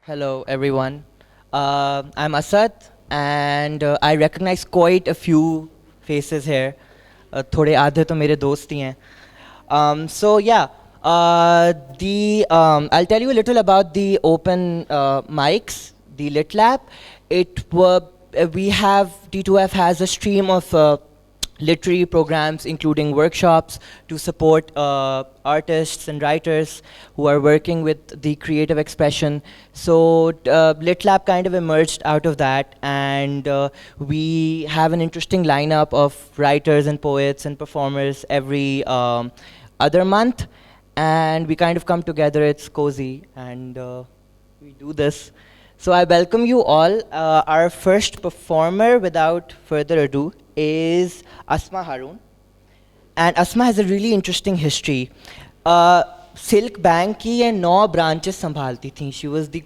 Hello, everyone. I'm Asad, and I recognize quite a few faces here. थोड़े आधे तो मेरे दोस्त ही हैं. So yeah, I'll tell you a little about the open mics, the LitLab. We have T2F has a stream of literary programs, including workshops to support artists and writers who are working with the creative expression. So LitLab kind of emerged out of that, and we have an interesting lineup of writers and poets and performers every other month, and we kind of come together. It's cozy, and we do this. So I welcome you all. Our first performer, without further ado, is Asma Haroon. And Asma has a really interesting history. Silk Bank की ये 9 branches संभालती थी. She was the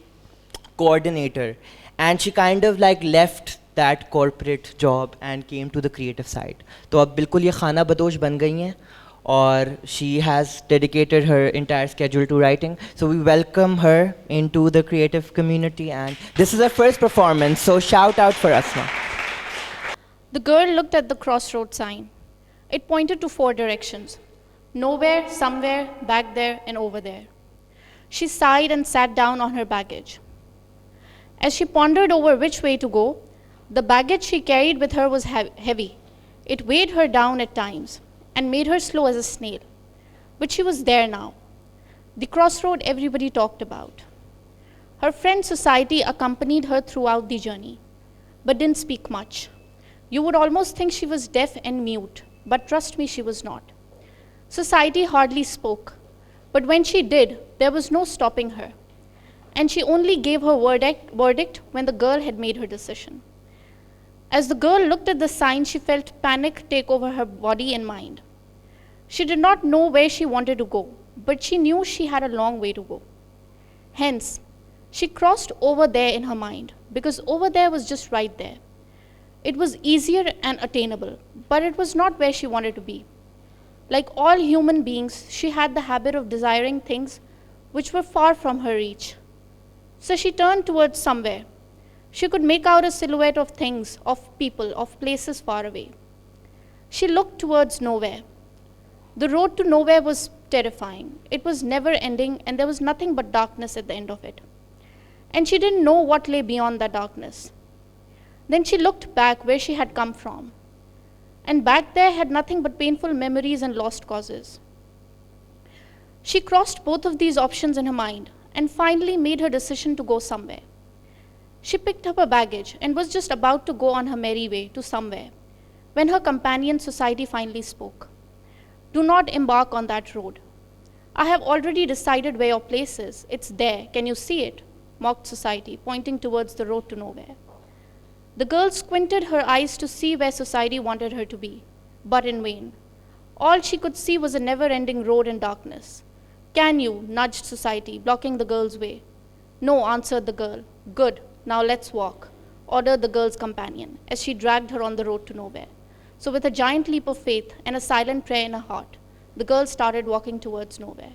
coordinator. And she kind of like left that corporate job and came to the creative side. तो अब बिल्कुल ये खाना बदोश बन गई हैं. Or she has dedicated her entire schedule to writing. So we welcome her into the creative community, and this is her first performance, so shout out for Asma. The girl looked at the crossroad sign. It pointed to 4 directions: nowhere, somewhere, back there, and over there. She sighed and sat down on her baggage. As she pondered over which way to go, the baggage she carried with her was heavy. It weighed her down at times and made her slow as a snail. But she was there now, the crossroad everybody talked about. Her friend Society accompanied her throughout the journey, but didn't speak much. You would almost think she was deaf and mute, but trust me, she was not. Society hardly spoke, but when she did, there was no stopping her. And she only gave her verdict when the girl had made her decision. As the girl looked at the sign, she felt panic take over her body and mind. She did not know where she wanted to go, but she knew she had a long way to go. Hence, she crossed over there in her mind, because over there was just right there. It was easier and attainable, but it was not where she wanted to be. Like all human beings, she had the habit of desiring things which were far from her reach. So she turned towards somewhere. She could make out a silhouette of things, of people, of places far away. She looked towards nowhere. The road to nowhere was terrifying. It was never ending, and there was nothing but darkness at the end of it. And she didn't know what lay beyond that darkness. Then she looked back where she had come from. And back there had nothing but painful memories and lost causes. She crossed both of these options in her mind and finally made her decision to go somewhere. She picked up her baggage and was just about to go on her merry way to somewhere when her companion Society finally spoke. Do not embark on that road. I have already decided where your place is. It's there. Can you see it? Mocked Society, pointing towards the road to nowhere. The girl squinted her eyes to see where Society wanted her to be, but in vain. All she could see was a never-ending road in darkness. Can you? Nudged Society, blocking the girl's way. No, answered the girl. Good. Now let's walk, ordered the girl's companion as she dragged her on the road to nowhere. So with a giant leap of faith and a silent prayer in her heart, the girl started walking towards nowhere.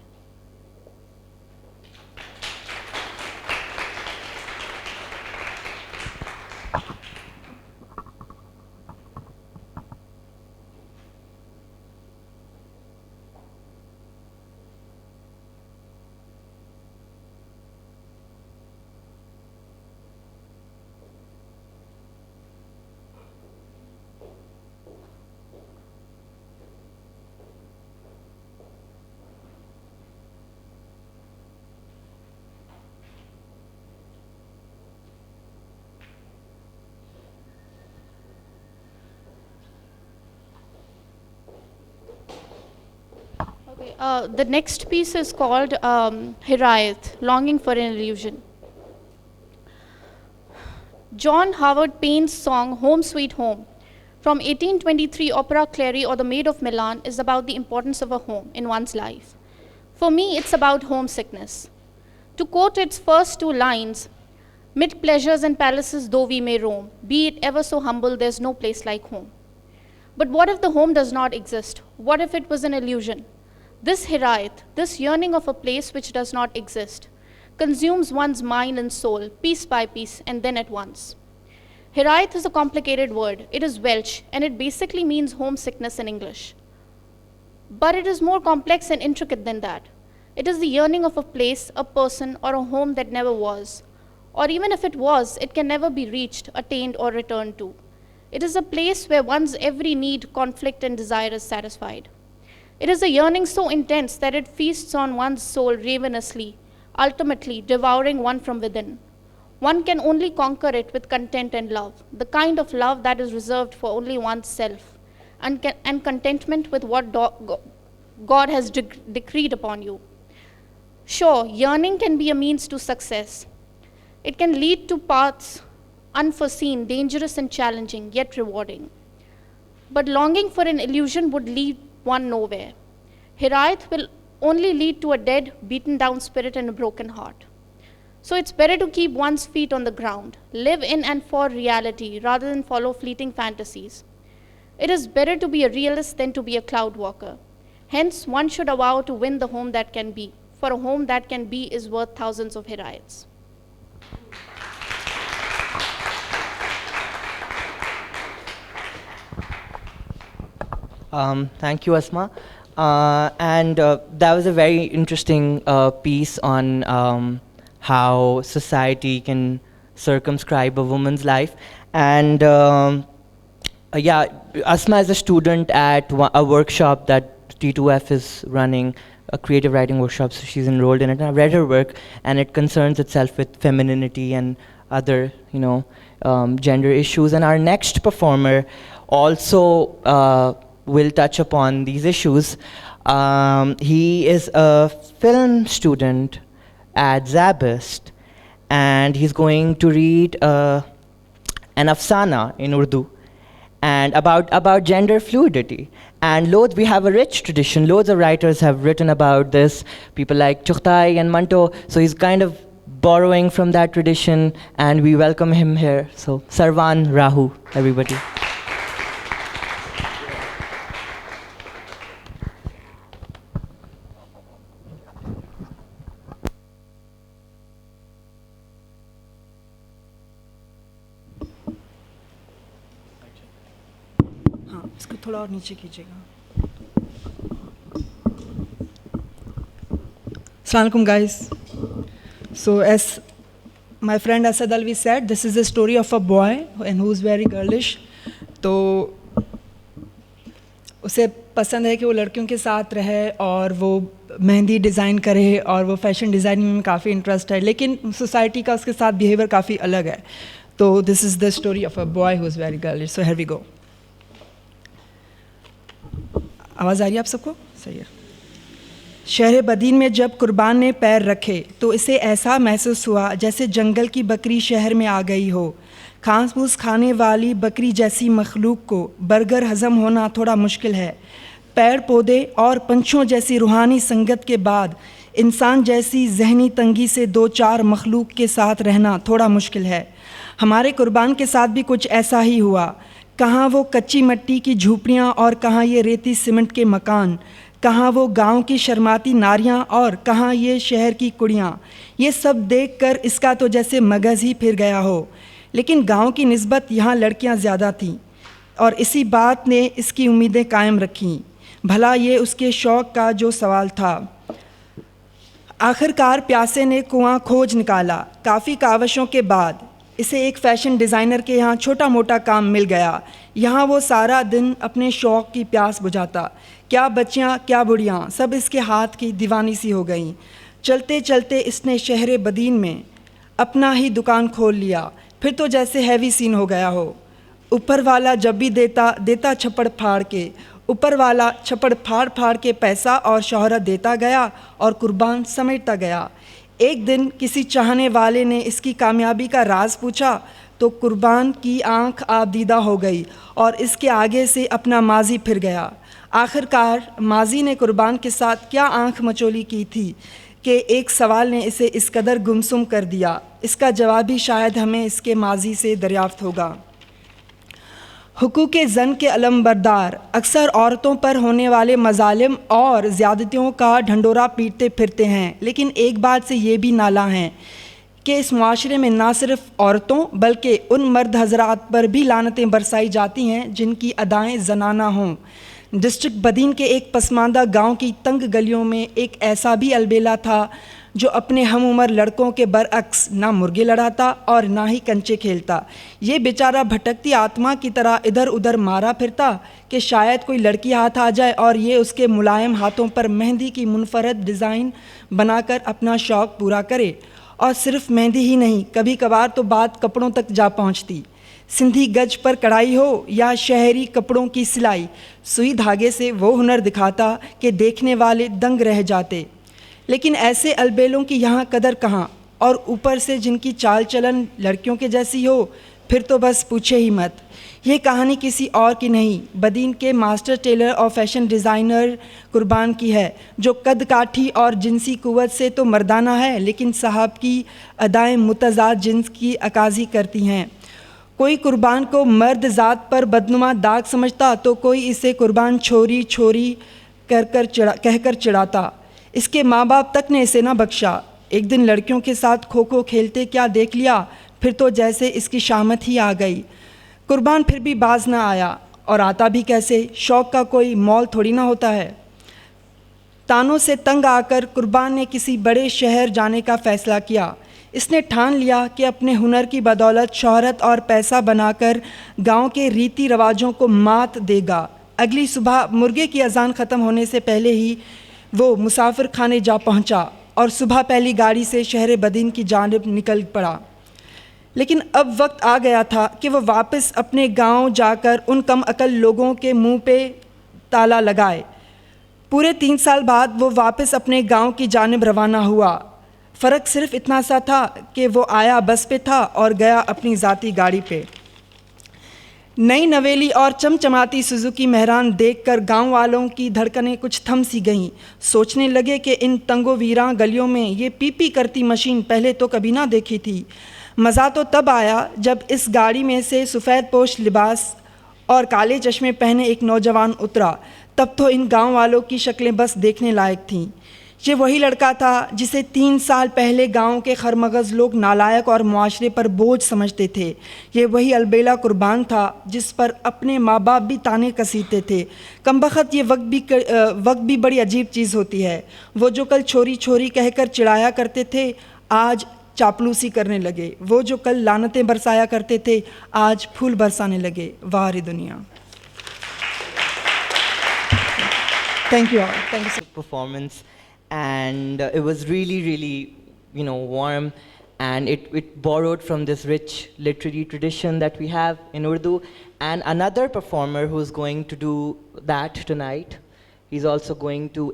The next piece is called Hirayat, Longing for an Illusion. John Howard Payne's song Home Sweet Home from 1823 opera Clary or The Maid of Milan is about the importance of a home in one's life. For me, it's about homesickness. To quote its first 2 lines, mid pleasures and palaces though we may roam, be it ever so humble, there's no place like home. But what if the home does not exist? What if it was an illusion? This hirayat, this yearning of a place which does not exist, consumes one's mind and soul, piece by piece, and then at once. Hirayat is a complicated word. It is Welsh, and it basically means homesickness in English. But it is more complex and intricate than that. It is the yearning of a place, a person, or a home that never was. Or even if it was, it can never be reached, attained, or returned to. It is a place where one's every need, conflict, and desire is satisfied. It is a yearning so intense that it feasts on one's soul ravenously, ultimately devouring one from within. One can only conquer it with content and love, the kind of love that is reserved for only oneself, and contentment with what God has decreed upon you. Sure, yearning can be a means to success. It can lead to paths unforeseen, dangerous and challenging, yet rewarding. But longing for an illusion would lead one nowhere. Hirayat will only lead to a dead, beaten down spirit and a broken heart. So it's better to keep one's feet on the ground, live in and for reality rather than follow fleeting fantasies. It is better to be a realist than to be a cloud walker. Hence, one should vow to win the home that can be, for a home that can be is worth thousands of Hirayats. Thank you, Asma. That was a very interesting piece on how society can circumscribe a woman's life. And yeah, Asma is a student at a workshop that T2F is running, a creative writing workshop, so she's enrolled in it. And I've read her work, and it concerns itself with femininity and other, gender issues. And our next performer also will touch upon these issues. He is a film student at Zabaan, and he's going to read an afsana in Urdu and about gender fluidity. And we have a rich tradition. Loads of writers have written about this, people like Chughtai and Manto. So he's kind of borrowing from that tradition, and we welcome him here. So Sarvan Rahu, everybody. इसको थोड़ा और नीचे कीजिएगा. Assalamualaikum guys. So as my friend Asad Alvi said, this is a story of a boy and who's very girlish. तो उसे पसंद है कि वो लड़कियों के साथ रहे और वो मेहंदी डिज़ाइन करे और वो फैशन डिज़ाइनिंग में काफ़ी इंटरेस्ट है, लेकिन सोसाइटी का उसके साथ बिहेवियर काफ़ी अलग है. तो this is the story of a boy who is very girlish. So here we go. आवाज़ आ रही है आप सबको? सही है. शहर बदीन में जब कुर्बान ने पैर रखे तो इसे ऐसा महसूस हुआ जैसे जंगल की बकरी शहर में आ गई हो. घास फूस खाने वाली बकरी जैसी मखलूक को बर्गर हज़म होना थोड़ा मुश्किल है. पेड़ पौधे और पंछियों जैसी रूहानी संगत के बाद इंसान जैसी जहनी तंगी से दो चार मखलूक के साथ रहना थोड़ा मुश्किल है. हमारे कुर्बान के साथ भी कुछ ऐसा ही हुआ. कहाँ वो कच्ची मिट्टी की झूपड़ियाँ और कहाँ ये रेती सीमेंट के मकान, कहाँ वो गांव की शर्माती नारियाँ और कहाँ ये शहर की कुड़ियाँ. ये सब देखकर इसका तो जैसे मगज़ ही फिर गया हो. लेकिन गांव की निस्बत यहाँ लड़कियाँ ज़्यादा थीं और इसी बात ने इसकी उम्मीदें कायम रखीं. भला ये उसके शौक़ का जो सवाल था. आखिरकार प्यासे ने कुआं खोज निकाला. काफ़ी कावशों के बाद इसे एक फ़ैशन डिज़ाइनर के यहाँ छोटा मोटा काम मिल गया. यहाँ वो सारा दिन अपने शौक़ की प्यास बुझाता. क्या बच्चियाँ क्या बुढ़ियाँ सब इसके हाथ की दीवानी सी हो गईं. चलते चलते इसने शहर बदीन में अपना ही दुकान खोल लिया. फिर तो जैसे हैवी सीन हो गया हो. ऊपर वाला जब भी देता छप्पड़ फाड़ के, ऊपर वाला छप्पड़ फाड़ फाड़ के पैसा और शोहरत देता गया और कुर्बान समेटता गया. एक दिन किसी चाहने वाले ने इसकी कामयाबी का राज पूछा तो कुर्बान की आंख आबदीदा हो गई और इसके आगे से अपना माजी फिर गया. आखिरकार माजी ने कुर्बान के साथ क्या आंख मचोली की थी कि एक सवाल ने इसे इस कदर गुमसुम कर दिया. इसका जवाब भी शायद हमें इसके माजी से दरियाफ्त होगा. حقوق زن کے علمبردار اکثر عورتوں پر ہونے والے مظالم اور زیادتیوں کا ڈھنڈورا پیٹتے پھرتے ہیں، لیکن ایک بات سے یہ بھی نالاں ہیں کہ اس معاشرے میں نہ صرف عورتوں بلکہ ان مرد حضرات پر بھی لعنتیں برسائی جاتی ہیں جن کی ادائیں زنانہ ہوں۔ ڈسٹرکٹ بدین کے ایک پسماندہ گاؤں کی تنگ گلیوں میں ایک ایسا بھی البیلا تھا جو اپنے ہم عمر لڑکوں کے برعکس نہ مرغے لڑاتا اور نہ ہی کنچے کھیلتا۔ یہ بیچارہ بھٹکتی آتما کی طرح ادھر ادھر مارا پھرتا کہ شاید کوئی لڑکی ہاتھ آ جائے اور یہ اس کے ملائم ہاتھوں پر مہندی کی منفرد ڈیزائن بنا کر اپنا شوق پورا کرے۔ اور صرف مہندی ہی نہیں، کبھی کبھار تو بات کپڑوں تک جا پہنچتی۔ سندھی گج پر کڑھائی ہو یا شہری کپڑوں کی سلائی، سوئی دھاگے سے وہ ہنر دکھاتا کہ دیکھنے والے دنگ رہ جاتے۔ لیکن ایسے البیلوں کی یہاں قدر کہاں، اور اوپر سے جن کی چال چلن لڑکیوں کے جیسی ہو، پھر تو بس پوچھے ہی مت۔ یہ کہانی کسی اور کی نہیں، بدین کے ماسٹر ٹیلر اور فیشن ڈیزائنر قربان کی ہے، جو قد کاٹھی اور جنسی قوت سے تو مردانہ ہے لیکن صاحب کی ادائیں متضاد جنس کی عکاسی کرتی ہیں۔ کوئی قربان کو مرد ذات پر بدنما داغ سمجھتا تو کوئی اسے قربان چھوری چھوری کہہ کر چڑھاتا۔ اس کے ماں باپ تک نے اسے نہ بخشا۔ ایک دن لڑکیوں کے ساتھ کھو کھو کھیلتے کیا دیکھ لیا، پھر تو جیسے اس کی شامت ہی آ گئی۔ قربان پھر بھی باز نہ آیا، اور آتا بھی کیسے، شوق کا کوئی مول تھوڑی نہ ہوتا ہے۔ تانوں سے تنگ آ کر قربان نے کسی بڑے شہر جانے کا فیصلہ کیا۔ اس نے ٹھان لیا کہ اپنے ہنر کی بدولت شہرت اور پیسہ بنا کر گاؤں کے ریتی رواجوں کو مات دے گا۔ اگلی صبح مرغے کی اذان ختم ہونے سے پہلے ہی وہ مسافر خانے جا پہنچا اور صبح پہلی گاڑی سے شہر بدین کی جانب نکل پڑا۔ لیکن اب وقت آ گیا تھا کہ وہ واپس اپنے گاؤں جا کر ان کم عقل لوگوں کے منہ پہ تالا لگائے۔ پورے 3 سال بعد وہ واپس اپنے گاؤں کی جانب روانہ ہوا۔ فرق صرف اتنا سا تھا کہ وہ آیا بس پہ تھا اور گیا اپنی ذاتی گاڑی پہ۔ نئی نویلی اور چمچماتی سوزوکی مہران دیکھ کر گاؤں والوں کی دھڑکنیں کچھ تھم سی گئیں۔ سوچنے لگے کہ ان تنگ و ویراں گلیوں میں یہ پی پی کرتی مشین پہلے تو کبھی نہ دیکھی تھی۔ مزہ تو تب آیا جب اس گاڑی میں سے سفید پوش لباس اور کالے چشمے پہنے ایک نوجوان اترا۔ تب تو ان گاؤں والوں کی شکلیں بس دیکھنے لائق تھیں۔ یہ وہی لڑکا تھا جسے 3 سال پہلے گاؤں کے خرمغز لوگ نالائق اور معاشرے پر بوجھ سمجھتے تھے۔ یہ وہی البیلا قربان تھا جس پر اپنے ماں باپ بھی طعنے کسیتے تھے۔ کمبخت یہ وقت بھی بڑی عجیب چیز ہوتی ہے۔ وہ جو کل چھوری چھوری کہہ کر چڑھایا کرتے تھے آج چاپلوسی کرنے لگے، وہ جو کل لعنتیں برسایا کرتے تھے آج پھول برسانے لگے۔ واہ رے دنیا۔ Thank you all, thank you so performance, and it was really warm, and it borrowed from this rich literary tradition that we have in Urdu. And another performer who's going to do that tonight, he's also going to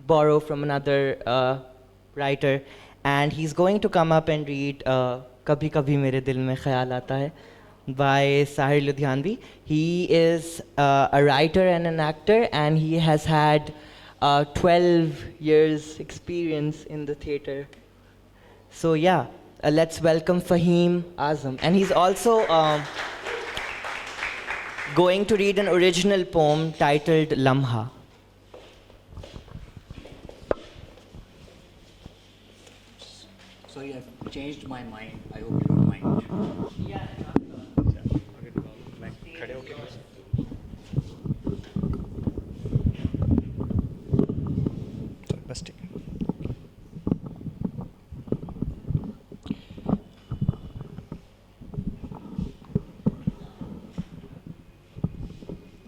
borrow from another writer, and he's going to come up and read Kabhi Kabhi Mere Dil Mein Khayal Aata Hai by Sahir Ludhianvi. He is a writer and an actor, and he has had 12 years experience in the theatre. So yeah, let's welcome Fahim Azam. And he's also going to read an original poem titled Lamha. Sorry, I've changed my mind. I hope you don't mind. Yeah.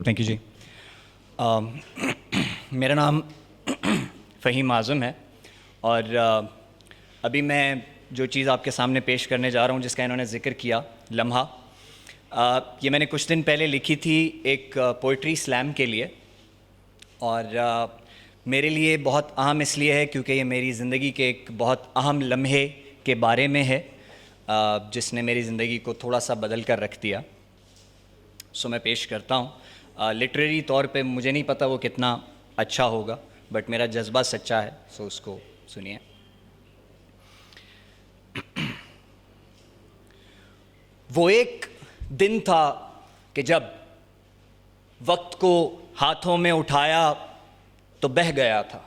Thank you جی۔ میرا نام فہیم اعظم ہے، اور ابھی میں جو چیز آپ کے سامنے پیش کرنے جا رہا ہوں جس کا انہوں نے ذکر کیا، لمحہ، یہ میں نے کچھ دن پہلے لکھی تھی ایک پوئٹری سلیم کے لیے، اور میرے لیے بہت اہم اس لیے ہے کیونکہ یہ میری زندگی کے ایک بہت اہم لمحے کے بارے میں ہے جس نے میری زندگی کو تھوڑا سا بدل کر رکھ دیا۔ سو میں پیش کرتا ہوں۔ لٹریری طور پہ مجھے نہیں پتہ وہ کتنا اچھا ہوگا، بٹ میرا جذبہ سچا ہے، سو اس کو سنیے۔ وہ ایک دن تھا کہ جب وقت کو ہاتھوں میں اٹھایا تو بہہ گیا تھا،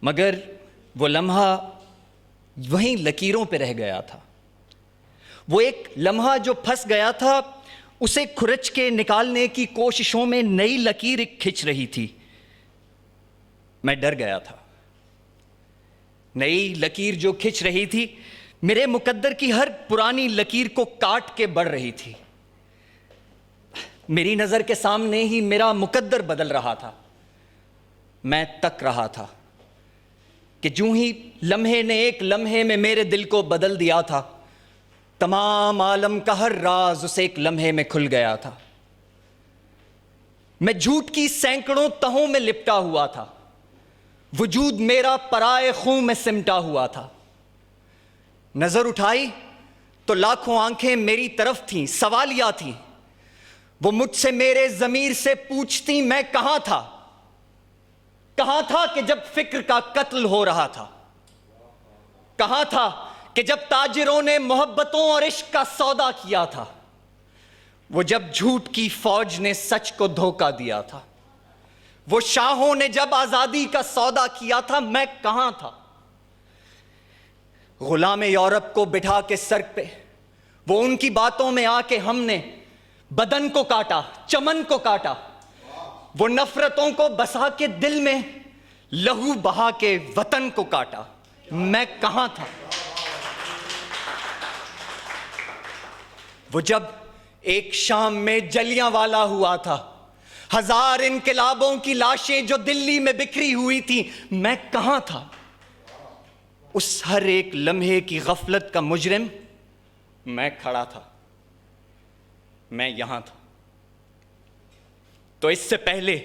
مگر وہ لمحہ وہیں لکیروں پہ رہ گیا تھا. وہ ایک لمحہ جو پھنس گیا تھا، اسے کھرچ کے نکالنے کی کوششوں میں نئی لکیر ایک کھنچ رہی تھی. میں ڈر گیا تھا. نئی لکیر جو کھنچ رہی تھی میرے مقدر کی ہر پرانی لکیر کو کاٹ کے بڑھ رہی تھی. میری نظر کے سامنے ہی میرا مقدر بدل رہا تھا. میں تک رہا تھا کہ جوں ہی لمحے نے ایک لمحے میں میرے دل کو بدل دیا تھا، تمام عالم کا ہر راز اسے ایک لمحے میں کھل گیا تھا. میں جھوٹ کی سینکڑوں تہوں میں لپٹا ہوا تھا، وجود میرا پرائے خون میں سمٹا ہوا تھا. نظر اٹھائی تو لاکھوں آنکھیں میری طرف تھیں، سوالیہ تھیں. وہ مجھ سے میرے ضمیر سے پوچھتی میں کہاں تھا؟ کہاں تھا کہ جب فکر کا قتل ہو رہا تھا؟ کہاں تھا کہ جب تاجروں نے محبتوں اور عشق کا سودا کیا تھا؟ وہ جب جھوٹ کی فوج نے سچ کو دھوکہ دیا تھا؟ وہ شاہوں نے جب آزادی کا سودا کیا تھا؟ میں کہاں تھا؟ غلام یورپ کو بٹھا کے سر پہ وہ ان کی باتوں میں آ کے ہم نے بدن کو کاٹا، چمن کو کاٹا. وہ نفرتوں کو بسا کے دل میں لہو بہا کے وطن کو کاٹا. میں کہاں تھا؟ وہ جب ایک شام میں جلیاں والا ہوا تھا، ہزار انقلابوں کی لاشیں جو دلی میں بکھری ہوئی تھی، میں کہاں تھا؟ اس ہر ایک لمحے کی غفلت کا مجرم میں کھڑا تھا. میں یہاں تھا. تو اس سے پہلے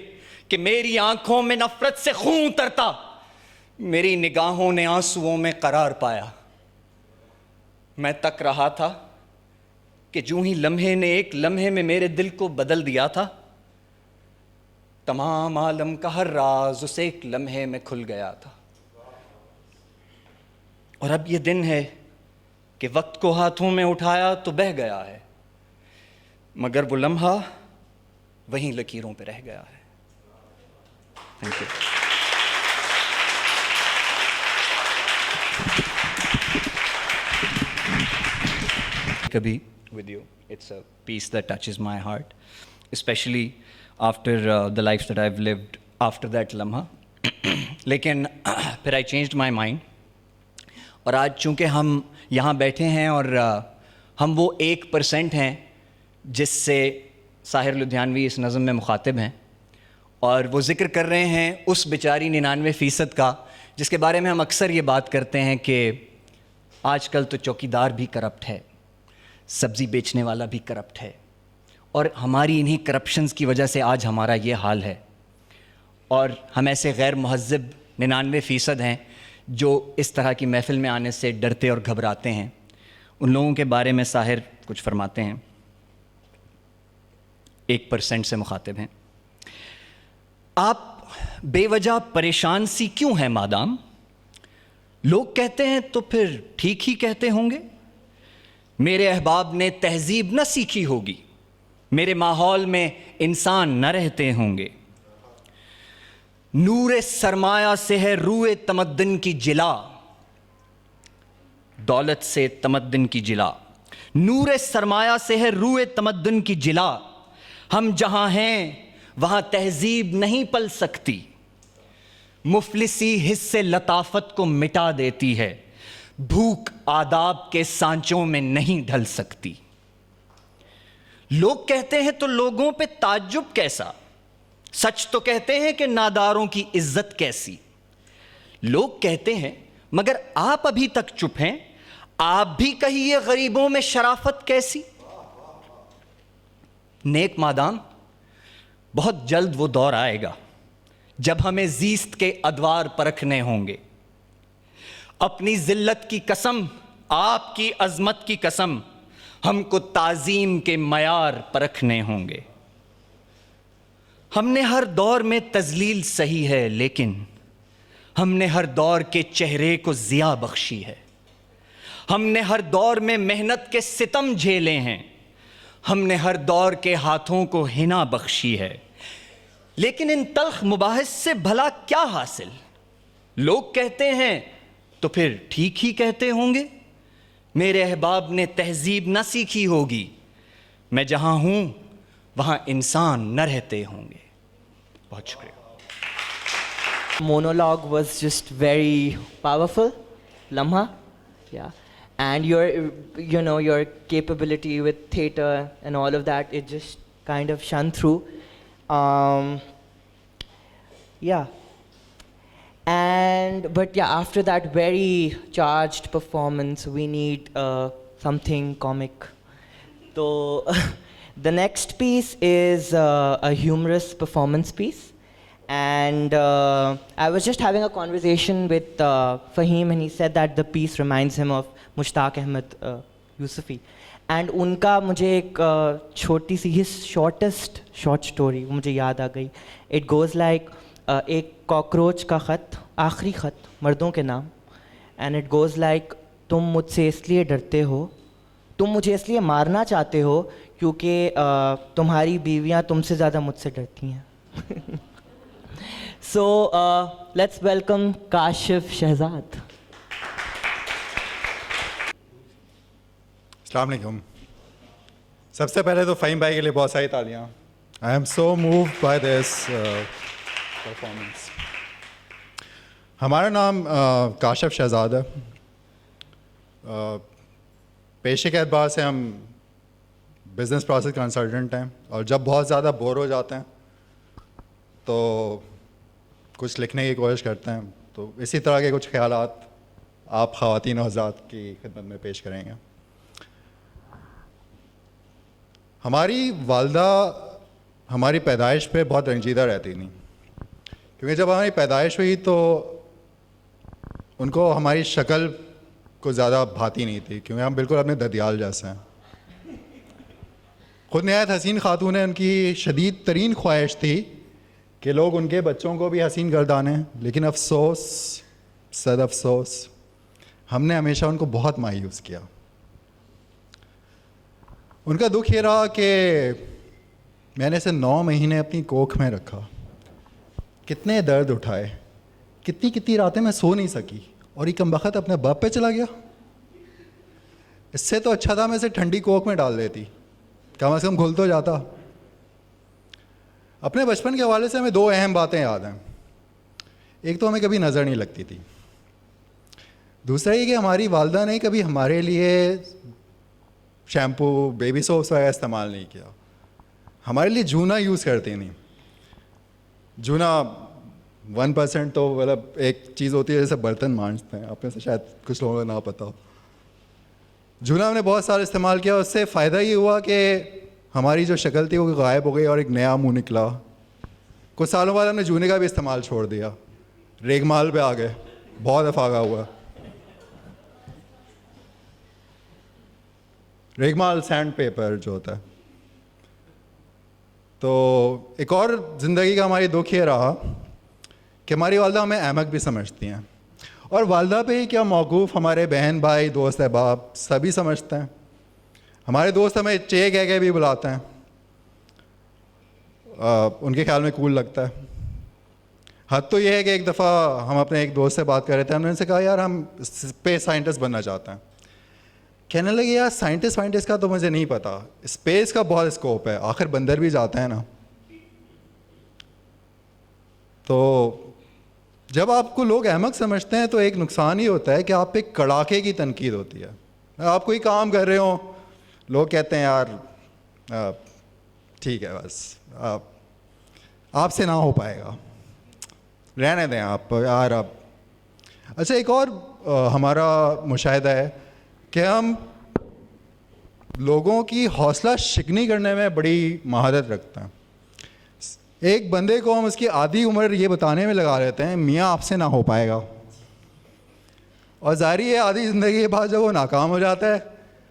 کہ میری آنکھوں میں نفرت سے خون اترتا، میری نگاہوں نے آنسوؤں میں قرار پایا. میں تک رہا تھا کہ جوں ہی لمحے نے ایک لمحے میں میرے دل کو بدل دیا تھا، تمام عالم کا ہر راز اسے ایک لمحے میں کھل گیا تھا. اور اب یہ دن ہے کہ وقت کو ہاتھوں میں اٹھایا تو بہہ گیا ہے، مگر وہ لمحہ وہیں لکیروں پہ رہ گیا ہے. Thank you. کبھی with you, it's a piece that touches my heart, especially after the life that I've lived after that لمحہ. لیکن پھر I changed my mind. اور آج چونکہ ہم یہاں بیٹھے ہیں اور ہم وہ 1% ہیں جس سے ساحر لدھیانوی اس نظم میں مخاطب ہیں، اور وہ ذکر کر رہے ہیں اس بیچاری 99% کا جس کے بارے میں ہم اکثر یہ بات کرتے ہیں کہ آج کل تو چوکیدار بھی کرپٹ ہے، سبزی بیچنے والا بھی کرپٹ ہے، اور ہماری انہی کرپشنز کی وجہ سے آج ہمارا یہ حال ہے. اور ہم ایسے غیر مہذب 99% ہیں جو اس طرح کی محفل میں آنے سے ڈرتے اور گھبراتے ہیں. ان لوگوں کے بارے میں ساحر کچھ فرماتے ہیں. 1% سے مخاطب ہیں. آپ بے وجہ پریشان سی کیوں ہیں مادام؟ لوگ کہتے ہیں تو پھر ٹھیک ہی کہتے ہوں گے. میرے احباب نے تہذیب نہ سیکھی ہوگی، میرے ماحول میں انسان نہ رہتے ہوں گے. نور سرمایہ سے ہے روئے تمدن کی جلا، دولت سے تمدن کی جلا. نور سرمایہ سے ہے روئے تمدن کی جلا. ہم جہاں ہیں وہاں تہذیب نہیں پل سکتی. مفلسی حصے لطافت کو مٹا دیتی ہے، بھوک آداب کے سانچوں میں نہیں ڈھل سکتی. لوگ کہتے ہیں تو لوگوں پہ تعجب کیسا، سچ تو کہتے ہیں کہ ناداروں کی عزت کیسی. لوگ کہتے ہیں مگر آپ ابھی تک چپ ہیں، آپ بھی کہیے غریبوں میں شرافت کیسی. نیک مادام، بہت جلد وہ دور آئے گا جب ہمیں زیست کے ادوار پرکھنے ہوں گے. اپنی ذلت کی قسم، آپ کی عظمت کی قسم، ہم کو تعظیم کے معیار پرکھنے ہوں گے. ہم نے ہر دور میں تذلیل سہی ہے، لیکن ہم نے ہر دور کے چہرے کو ضیا بخشی ہے. ہم نے ہر دور میں محنت کے ستم جھیلے ہیں، ہم نے ہر دور کے ہاتھوں کو حنا بخشی ہے، لیکن ان تلخ مباحث سے بھلا کیا حاصل؟ لوگ کہتے ہیں تو پھر ٹھیک ہی کہتے ہوں گے، میرے احباب نے تہذیب نہ سیکھی ہوگی، میں جہاں ہوں وہاں انسان نہ رہتے ہوں گے. بہت شکریہ. Monologue was just very powerful, Lamha. Yeah. And your capability with theater and all of that, it just kind of shone through. Yeah. But after that very charged performance, we need something comic. So the next piece is a humorous performance piece. And I was just having a conversation with Fahim, and he said that the piece reminds him of Mushtaq Ahmed Yusufi. And unka mujhe ek choti si, his shortest short story mujhe yaad aa gayi. It goes like ایک cockroach کا خط، آخری خط مردوں کے نام. And it goes like تم مجھ سے اس لیے ڈرتے ہو، تم مجھے اس لیے مارنا چاہتے ہو کیونکہ تمہاری بیویاں تم سے زیادہ مجھ سے ڈرتی ہیں. So let's welcome Kashif Shahzad. السلام علیکم. سب سے پہلے تو فہیم بھائی کے لیے بہت ساری تالیاں. I am so moved by this performance. ہمارا نام کاشف شہزاد ہے. پیشے کے اعتبار سے ہم بزنس پروسیس کنسلٹنٹ ہیں، اور جب بہت زیادہ بور ہو جاتے ہیں تو کچھ لکھنے کی کوشش کرتے ہیں. تو اسی طرح کے کچھ خیالات آپ خواتین و حضرات کی خدمت میں پیش کریں گے. ہماری والدہ ہماری پیدائش پہ بہت رنجیدہ رہتی تھیں، کیونکہ جب ہماری پیدائش ہوئی تو ان کو ہماری شکل کو زیادہ بھاتی نہیں تھی، کیونکہ ہم بالکل اپنے ددیال جیسے ہیں. خود نہایت حسین خاتون ہیں. ان کی شدید ترین خواہش تھی کہ لوگ ان کے بچوں کو بھی حسین گردانیں، لیکن افسوس صد افسوس ہم نے ہمیشہ ان کو بہت مایوس کیا. ان کا دکھ یہ رہا کہ میں نے اسے 9 مہینے اپنی کوکھ میں رکھا. کتنے درد اٹھائے، کتنی راتیں میں سو نہیں سکی، اور یہ کمبخت اپنے باپ پہ چلا گیا. اس سے تو اچھا تھا میں اسے ٹھنڈی کوکھ میں ڈال دیتی، کم از کم گھل تو جاتا. اپنے بچپن کے حوالے سے ہمیں 2 اہم باتیں یاد ہیں. ایک تو ہمیں کبھی نظر نہیں لگتی تھی، دوسرا یہ کہ ہماری والدہ نے کبھی ہمارے لیے شیمپو بیبی سوپس وغیرہ استعمال نہیں کیا. ہمارے لیے جونا یوز کرتی نہیں. جونا 1% تو مطلب ایک چیز ہوتی ہے جیسے برتن مانجتے ہیں، آپ میں سے شاید کچھ لوگوں کو نہ پتہ ہو. جونا ہم نے بہت سارا استعمال کیا. اس سے فائدہ یہ ہوا کہ ہماری جو شکل تھی وہ غائب ہو گئی اور ایک نیا منہ نکلا. کچھ سالوں بعد ہم نے جونے کا بھی استعمال چھوڑ دیا، ریگمال پہ آ گئے. بہت افاقہ ہوا. ریگمال سینڈ پیپر جو ہوتا ہے. تو ایک اور زندگی کا ہماری دکھ یہ رہا کہ ہماری والدہ ہمیں احمق بھی سمجھتی ہیں، اور والدہ پہ ہی کیا موقوف ہمارے بہن بھائی دوست احباب سبھی سمجھتے ہیں. ہمارے دوست ہمیں چے کہہ کے بھی بلاتے ہیں، ان کے خیال میں کول لگتا ہے. حد تو یہ ہے کہ ایک دفعہ ہم اپنے ایک دوست سے بات کر رہے تھے، ہم نے ان سے کہا یار ہم اسپیس سائنٹسٹ بننا چاہتے ہیں. کہنے لگے یار سائنٹسٹ کا تو مجھے نہیں پتا، اسپیس کا بہت اسکوپ ہے، آخر بندر بھی جاتے ہیں نا. تو جب آپ کو لوگ احمق سمجھتے ہیں تو ایک نقصان ہی ہوتا ہے کہ آپ پہ کڑاکے کی تنقید ہوتی ہے. آپ کوئی کام کر رہے ہوں، لوگ کہتے ہیں یار ٹھیک ہے بس آپ سے نہ ہو پائے گا، رہنے دیں آپ یار آپ. اچھا ایک اور ہمارا مشاہدہ ہے کہ ہم لوگوں کی حوصلہ شکنی کرنے میں بڑی مہارت رکھتے ہیں. ایک بندے کو ہم اس کی آدھی عمر یہ بتانے میں لگا لیتے ہیں میاں آپ سے نہ ہو پائے گا، اور ظاہری ہے آدھی زندگی کے بعد جب وہ ناکام ہو جاتا ہے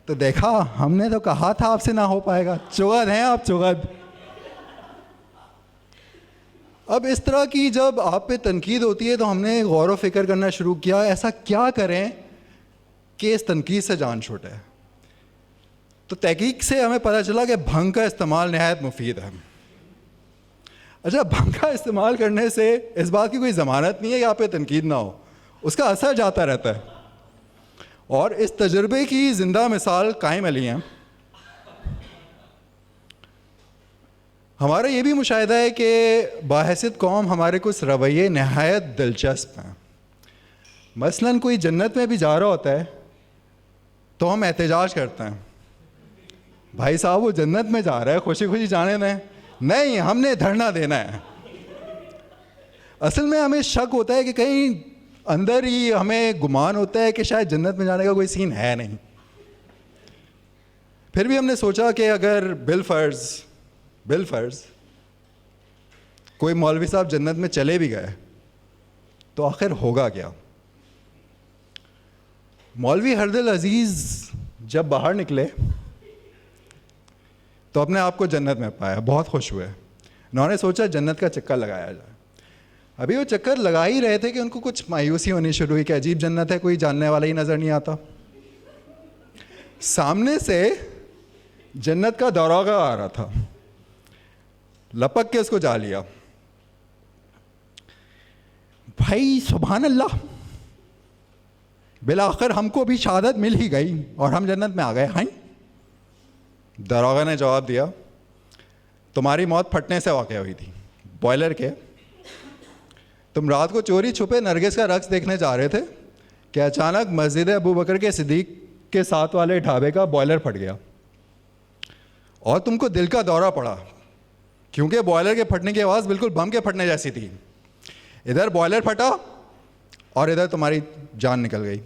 تو دیکھا ہم نے تو کہا تھا آپ سے نہ ہو پائے گا، چغد ہیں آپ چغد. اب اس طرح کی جب آپ پہ تنقید ہوتی ہے تو ہم نے غور و فکر کرنا شروع کیا ایسا کیا کریں کہ اس تنقید سے جان چھوٹے. تو تحقیق سے ہمیں پتہ چلا کہ بھنگ کا استعمال نہایت مفید ہے. اچھا, بھنگ کا استعمال کرنے سے اس بات کی کوئی ضمانت نہیں ہے کہ آپ پہ تنقید نہ ہو, اس کا اثر جاتا رہتا ہے. اور اس تجربے کی زندہ مثال قائم علی ہیں. ہمارا یہ بھی مشاہدہ ہے کہ باحثیت قوم ہمارے کچھ رویے نہایت دلچسپ ہیں. مثلاً کوئی جنت میں بھی جا رہا ہوتا ہے تو ہم احتجاج کرتے ہیں, بھائی صاحب وہ جنت میں جا رہا ہے, خوشی خوشی جانے دیں. نہیں, ہم نے دھرنا دینا ہے. اصل میں ہمیں شک ہوتا ہے کہ کہیں اندر ہی ہمیں گمان ہوتا ہے کہ شاید جنت میں جانے کا کوئی سین ہے نہیں. پھر بھی ہم نے سوچا کہ اگر بالفرض کوئی مولوی صاحب جنت میں چلے بھی گئے تو آخر ہوگا کیا. مولوی حردل عزیز جب باہر نکلے تو اپنے آپ کو جنت میں پایا, بہت خوش ہوئے. انہوں نے سوچا جنت کا چکر لگایا جائے. ابھی وہ چکر لگا ہی رہے تھے کہ ان کو کچھ مایوسی ہونی شروع ہوئی کہ عجیب جنت ہے, کوئی جاننے والا ہی نظر نہیں آتا. سامنے سے جنت کا داروغہ آ رہا تھا, لپک کے اس کو جا لیا. بھائی سبحان اللہ, بالآخر ہم کو بھی شہادت مل ہی گئی اور ہم جنت میں آ گئے. ہائیں. داروغہ نے جواب دیا, تمہاری موت پھٹنے سے واقع ہوئی تھی, بوائلر کے. تم رات کو چوری چھپے نرگس کا رقص دیکھنے جا رہے تھے کہ اچانک مسجد ابو بکر کے صدیق کے ساتھ والے ڈھابے کا بوائلر پھٹ گیا اور تم کو دل کا دورہ پڑا, کیونکہ بوائلر کے پھٹنے کی آواز بالکل بم کے پھٹنے جیسی تھی. ادھر بوائلر پھٹا اور ادھر تمہاری جان نکل گئی.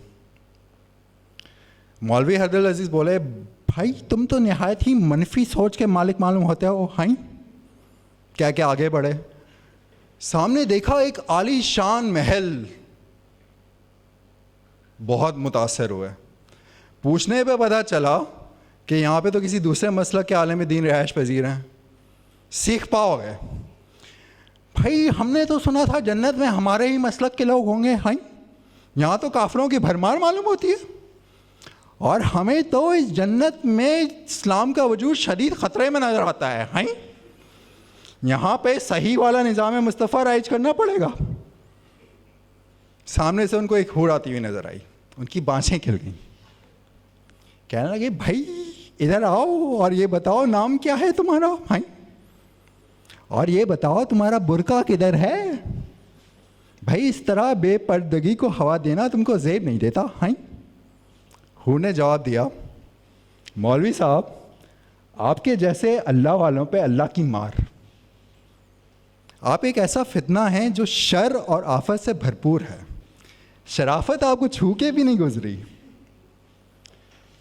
مولوی حردل عزیز بولے, بھائی تم تو نہایت ہی منفی سوچ کے مالک معلوم ہوتے ہو. ہائیں. کیا کہ آگے بڑھے, سامنے دیکھا ایک عالی شان محل, بہت متاثر ہوئے. پوچھنے پہ پتہ چلا کہ یہاں پہ تو کسی دوسرے مسلک کے عالم دین رہائش پذیر ہیں. سیکھ پاؤ گے. بھائی ہم نے تو سنا تھا جنت میں ہمارے ہی مسلک کے لوگ ہوں گے. ہائیں. یہاں تو کافروں کی بھرمار معلوم ہوتی ہے, اور ہمیں تو اس جنت میں اسلام کا وجود شدید خطرے میں نظر آتا ہے. ہائیں. یہاں پہ صحیح والا نظام مصطفیٰ رائج کرنا پڑے گا. سامنے سے ان کو ایک حور آتی ہوئی نظر آئی, ان کی بانسیں کھل گئیں. کہنے لگے, بھائی ادھر آؤ اور یہ بتاؤ نام کیا ہے تمہارا. ہائیں. اور یہ بتاؤ تمہارا برقع کدھر ہے. بھائی اس طرح بے پردگی کو ہوا دینا تم کو زیب نہیں دیتا. ہائیں. حور نے جواب دیا, مولوی صاحب آپ کے جیسے اللہ والوں پہ اللہ کی مار. آپ ایک ایسا فتنہ ہیں جو شر اور آفت سے بھرپور ہے. شرافت آپ کو چھو کے بھی نہیں گزری.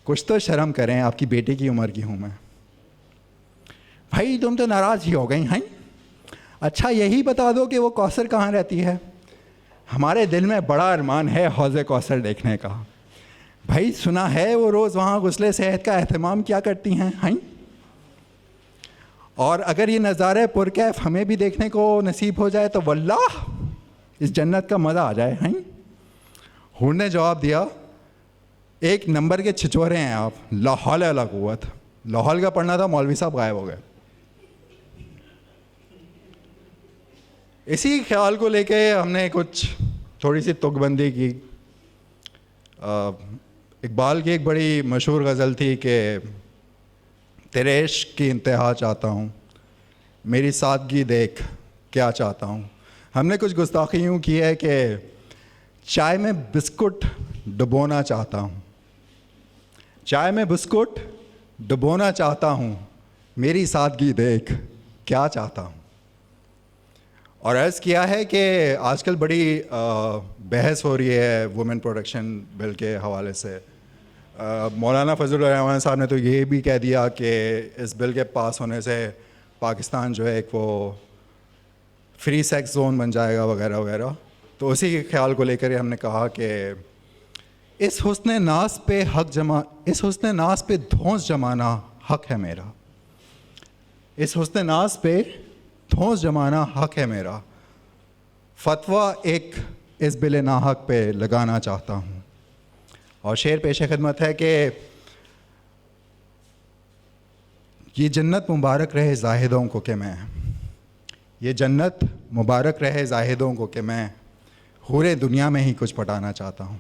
کچھ تو شرم کریں, آپ کی بیٹے کی عمر کی ہوں میں. بھائی تم تو ناراض ہی ہو گئی. ہیں. اچھا یہی بتا دو کہ وہ کوثر کہاں رہتی ہے. ہمارے دل میں بڑا ارمان ہے حوض کوثر دیکھنے کا. بھائی سنا ہے وہ روز وہاں غسل صحت کا اہتمام کیا کرتی ہیں. ہیں. اور اگر یہ نظارہ پرکیف ہمیں بھی دیکھنے کو نصیب ہو جائے تو واللہ اس جنت کا مزہ آ جائے. ہیں. حور نے جواب دیا, ایک نمبر کے چھچورے ہیں آپ, لا حول ولا قوت. لاہور کا پڑھنا تھا, مولوی صاحب غائب ہو گئے. اسی خیال کو لے کے ہم نے کچھ تھوڑی سی تک بندی کی. اقبال کی ایک بڑی مشہور غزل تھی کہ تیرے عشق کی انتہا چاہتا ہوں, میری سادگی دیکھ کیا چاہتا ہوں. ہم نے کچھ گستاخی یوں کی ہے کہ چائے میں بسکٹ ڈبونا چاہتا ہوں, چائے میں بسکٹ ڈبونا چاہتا ہوں, میری سادگی دیکھ کیا چاہتا ہوں. اور عرض کیا ہے کہ آج کل بڑی بحث ہو رہی ہے وومن پروٹیکشن بل کے حوالے سے. مولانا فضل الرحمان صاحب نے تو یہ بھی کہہ دیا کہ اس بل کے پاس ہونے سے پاکستان جو ہے ایک وہ فری سیکس زون بن جائے گا وغیرہ وغیرہ. تو اسی کے خیال کو لے کر ہم نے کہا کہ اس حسن ناز پہ اس حسن ناز پہ دھونس جمانا حق ہے میرا. اس حسن ناز پہ دھونس جمانا حق ہے میرا. فتویٰ ایک اس بل ناحق پہ لگانا چاہتا ہوں. اور شعر پیش خدمت ہے کہ ये जन्नत मुबारक रहे जाहिदों को कि मैं, ये जन्नत मुबारक रहे जाहिदों को कि मैं पूरे दुनिया में ही कुछ पटाना चाहता हूँ।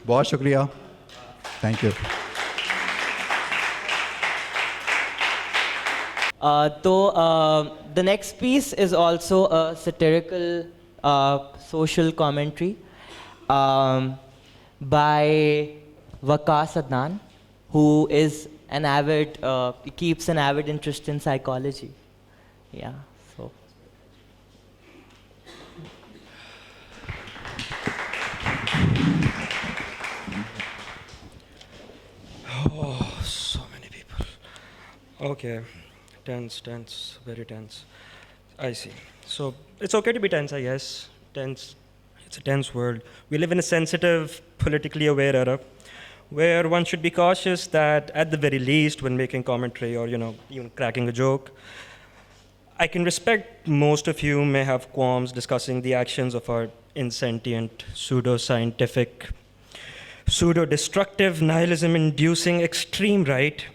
बहुत शुक्रिया, thank you. The next piece is also a satirical social commentary by Waqas Adnan, who is an avid, keeps an avid interest in psychology. Yeah, so. Oh, so many people. Okay, tense, very tense. I see. So it's okay to be tense, I guess. Tense. It's a tense world. We live in a sensitive, politically aware era where one should be cautious that at the very least when making commentary or, even cracking a joke, I can respect most of you may have qualms discussing the actions of our insentient, pseudo-scientific, pseudo-destructive, nihilism-inducing extreme right,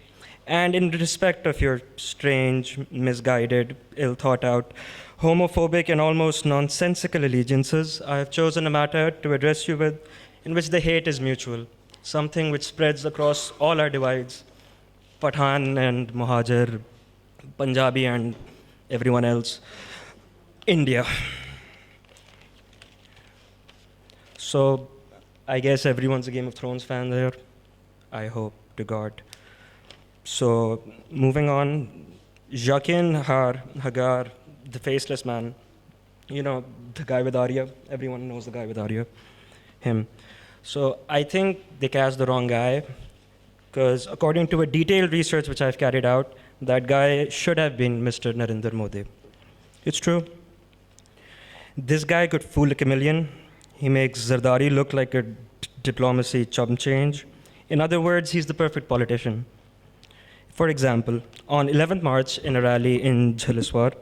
and in respect of your strange, misguided, ill-thought-out, homophobic, and almost nonsensical allegiances, I have chosen a matter to address you with in which the hate is mutual, something which spreads across all our divides, Pathan and Mohajir, Punjabi and everyone else, India. So, I guess everyone's a Game of Thrones fan there. I hope to God. So, moving on, Jaqen Hagar, the faceless man, the guy with Arya. Everyone knows the guy with Arya, him. So, I think they cast the wrong guy, because according to a detailed research which I've carried out, that guy should have been Mr. Narendra Modi. It's true. This guy could fool a chameleon. He makes Zardari look like a diplomacy chump change. In other words, he's the perfect politician. For example, on 11th March in a rally in Jhaleswar,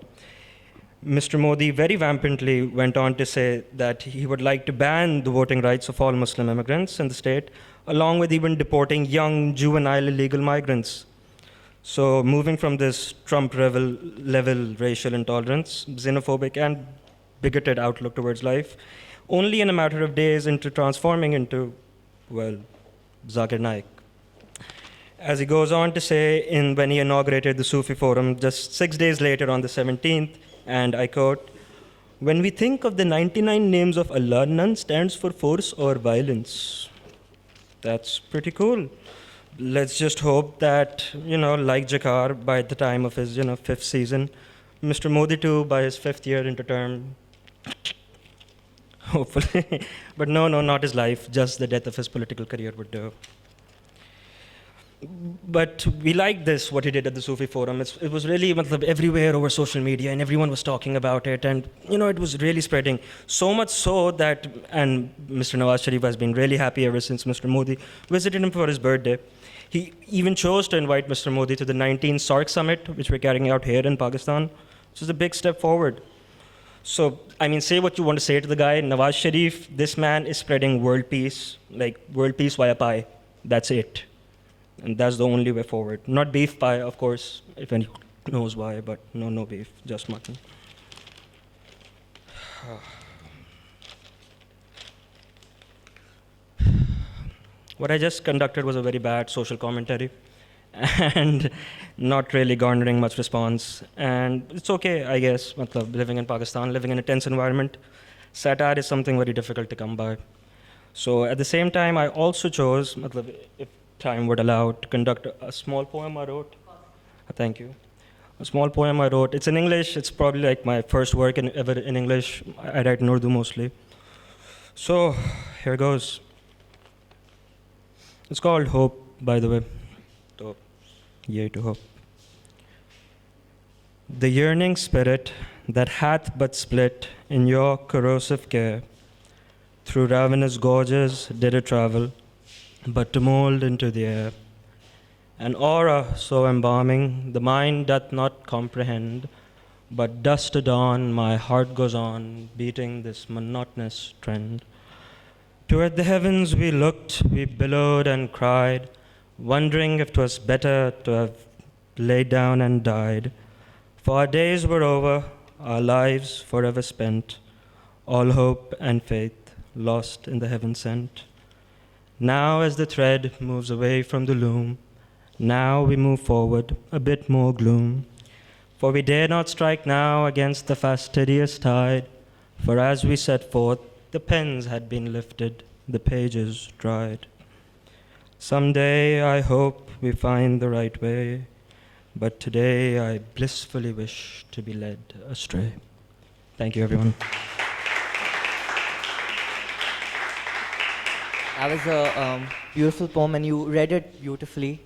Mr. Modi very vampantly went on to say that he would like to ban the voting rights of all Muslim immigrants in the state, along with even deporting young, juvenile, illegal migrants. So moving from this Trump level racial intolerance, xenophobic and bigoted outlook towards life, only in a matter of days into transforming into, well, Zakir Naik. As he goes on to say when he inaugurated the Sufi Forum just 6 days later on the 17th, and I quote, "When we think of the 99 names of Allah, none stands for force or violence." That's pretty cool. Let's just hope that, like Jakar, by the time of his, 5th season, Mr. Modi too, by his 5th year into term, hopefully. But no, not his life, just the death of his political career would do. But we liked this, what he did at the Sufi Forum. It was really everywhere over social media, and everyone was talking about it, and it was really spreading. So much so that, and Mr. Nawaz Sharif has been really happy ever since Mr. Modi visited him for his birthday. He even chose to invite Mr. Modi to the 19th SARC summit, which we're carrying out here in Pakistan, which is a big step forward. So, say what you want to say to the guy, Nawaz Sharif, this man is spreading world peace, like world peace via pie. That's it. And that's the only way forward. Not beef pie, of course, if anyone knows why, but no beef, just mutton. What I just conducted was a very bad social commentary and not really garnering much response. And it's okay, I guess, living in Pakistan, living in a tense environment. Satire is something very difficult to come by. So at the same time, I also chose, if time would allow, to conduct a small poem I wrote. Thank you. A small poem I wrote. It's in English. It's probably like my first work ever in English. I write in Urdu mostly. So here goes. It's called Hope, by the way. So, yay to hope. The yearning spirit that hath but split in your corrosive care, through ravenous gorges did it travel, but to mold into the air. An aura so embalming, the mind doth not comprehend, but dusk to dawn, my heart goes on, beating this monotonous trend. Toward the heavens we looked, we billowed and cried, wondering if 'twas better to have laid down and died. For our days were over, our lives forever spent, all hope and faith lost in the heaven sent. Now as the thread moves away from the loom, now we move forward, a bit more gloom. For we dare not strike now against the fastidious tide, for as we set forth, the pens had been lifted, the pages dried. Someday I hope we find the right way, but today I blissfully wish to be led astray. Thank you, everyone. That was a beautiful poem, and you read it beautifully.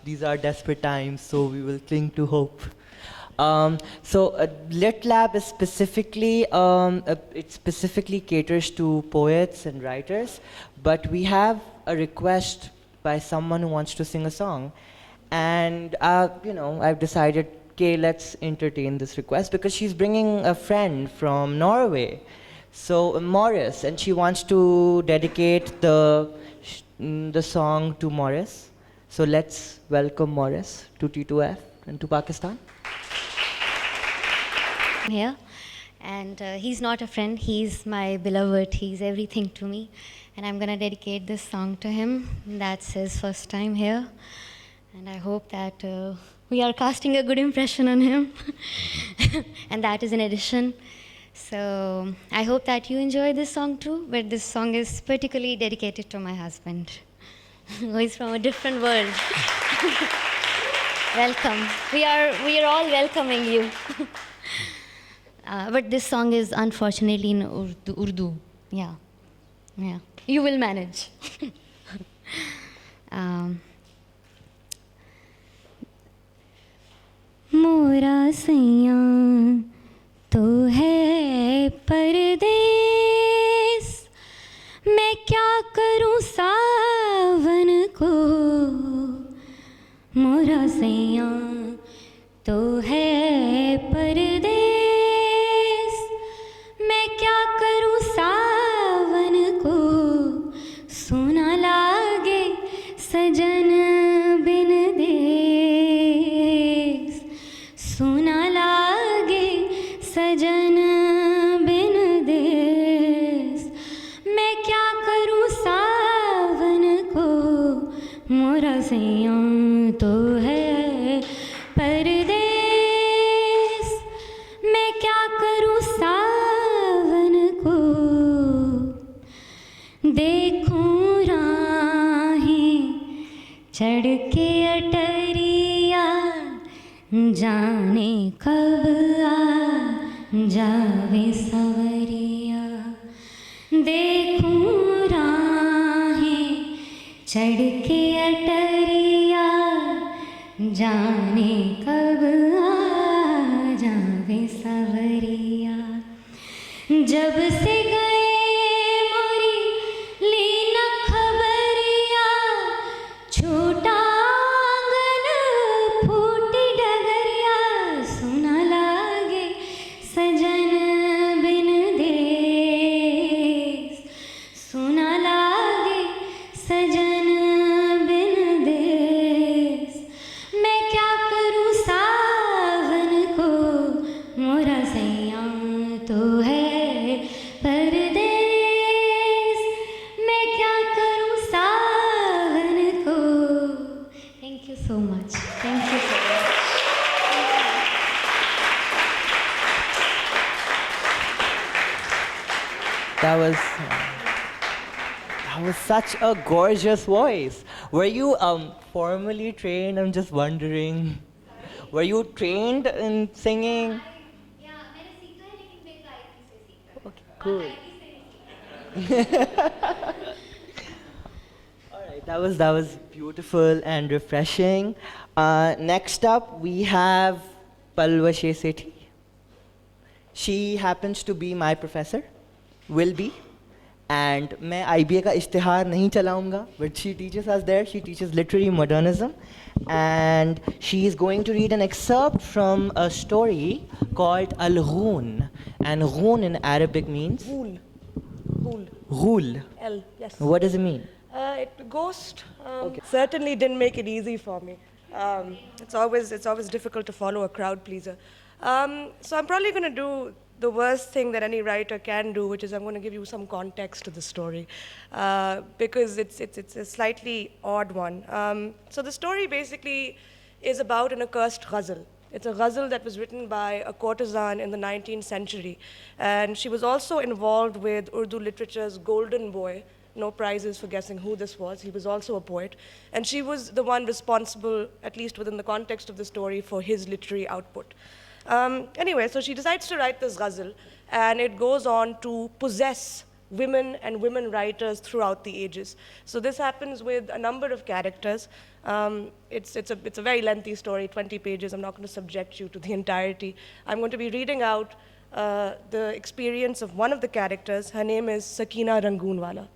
These are desperate times, so we will cling to hope. LitLab is specifically, it specifically caters to poets and writers, but we have a request by someone who wants to sing a song. And, I've decided, okay, let's entertain this request because she's bringing a friend from Norway. So, Morris, and she wants to dedicate the song to Morris. So let's welcome Morris to T2F and to Pakistan. Here, and he's not a friend, he's my beloved, he's everything to me, and I'm gonna dedicate this song to him. That's his first time here, and I hope that we are casting a good impression on him, and that is an addition. So I hope that you enjoy this song too, but this song is particularly dedicated to my husband, who is from a different world. Welcome. We are all welcoming you. But this song is unfortunately in Urdu. Yeah. You will manage. मोरा सैयां तो है परदेस, मैं क्या करूं सावन को, मोरा सैयां तो है परदेस, मैं क्या करूं सावन को, सुना लागे सजन बिन देस, सुना लागे सजन बिन देस, मैं क्या करूं सावन को, मोरा सैयां तो है परदेस, मैं क्या करूं सावन को, देखूं राहें चढ़ के अटरिया, जाने कब आ जावे सवरिया, देखूं राहें चढ़ के अटरिया, जाने कब आ जावे सवरिया, जब से गए मोरी लीना खबरिया, छोटा आंगन फूटी डगरिया, सुना लागे सजन बिन देस, सुना लागे सजन बिन देस, मैं क्या करूं सावन को, मोरा सैयां तो है परदेस, मैं क्या करूं सावन को. Thank you so much. Thank you so much. That was such a gorgeous voice. Were you formally trained? I'm just wondering. Were you trained in singing? Yeah, मैंने सीखा है लेकिन बेगायकी से सीखा. Okay, cool. गायकी से नहीं सीखा. All right, that was beautiful and refreshing. Next up, we have Palwashe Sethi. She happens to be my professor, will be. And मैं IBA का इश्तिहार नहीं चलाऊंगा, but she teaches us there. She teaches literary modernism, and she is going to read an excerpt from a story called Al-Ghoon. And Ghoon in Arabic means? Ghoul. Ghoul. L, yes. What does it mean? Ghost certainly didn't make it easy for me. It's always difficult to follow a crowd pleaser. So I'm probably going to do the worst thing that any writer can do, which is I'm going to give you some context to the story, because it's a slightly odd one. So the story basically is about an accursed ghazal. It's a ghazal that was written by a courtesan in the 19th century, and she was also involved with Urdu literature's golden boy. No prizes for guessing who this was. He was also a poet. And she was the one responsible, at least within the context of the story, for his literary output. Anyway, so she decides to write this ghazal, and it goes on to possess women and women writers throughout the ages. So this happens with a number of characters. It's a very lengthy story, 20 pages. I'm not going to subject you to the entirety. I'm going to be reading out the experience of one of the characters. Her name is Sakina Rangoonwala.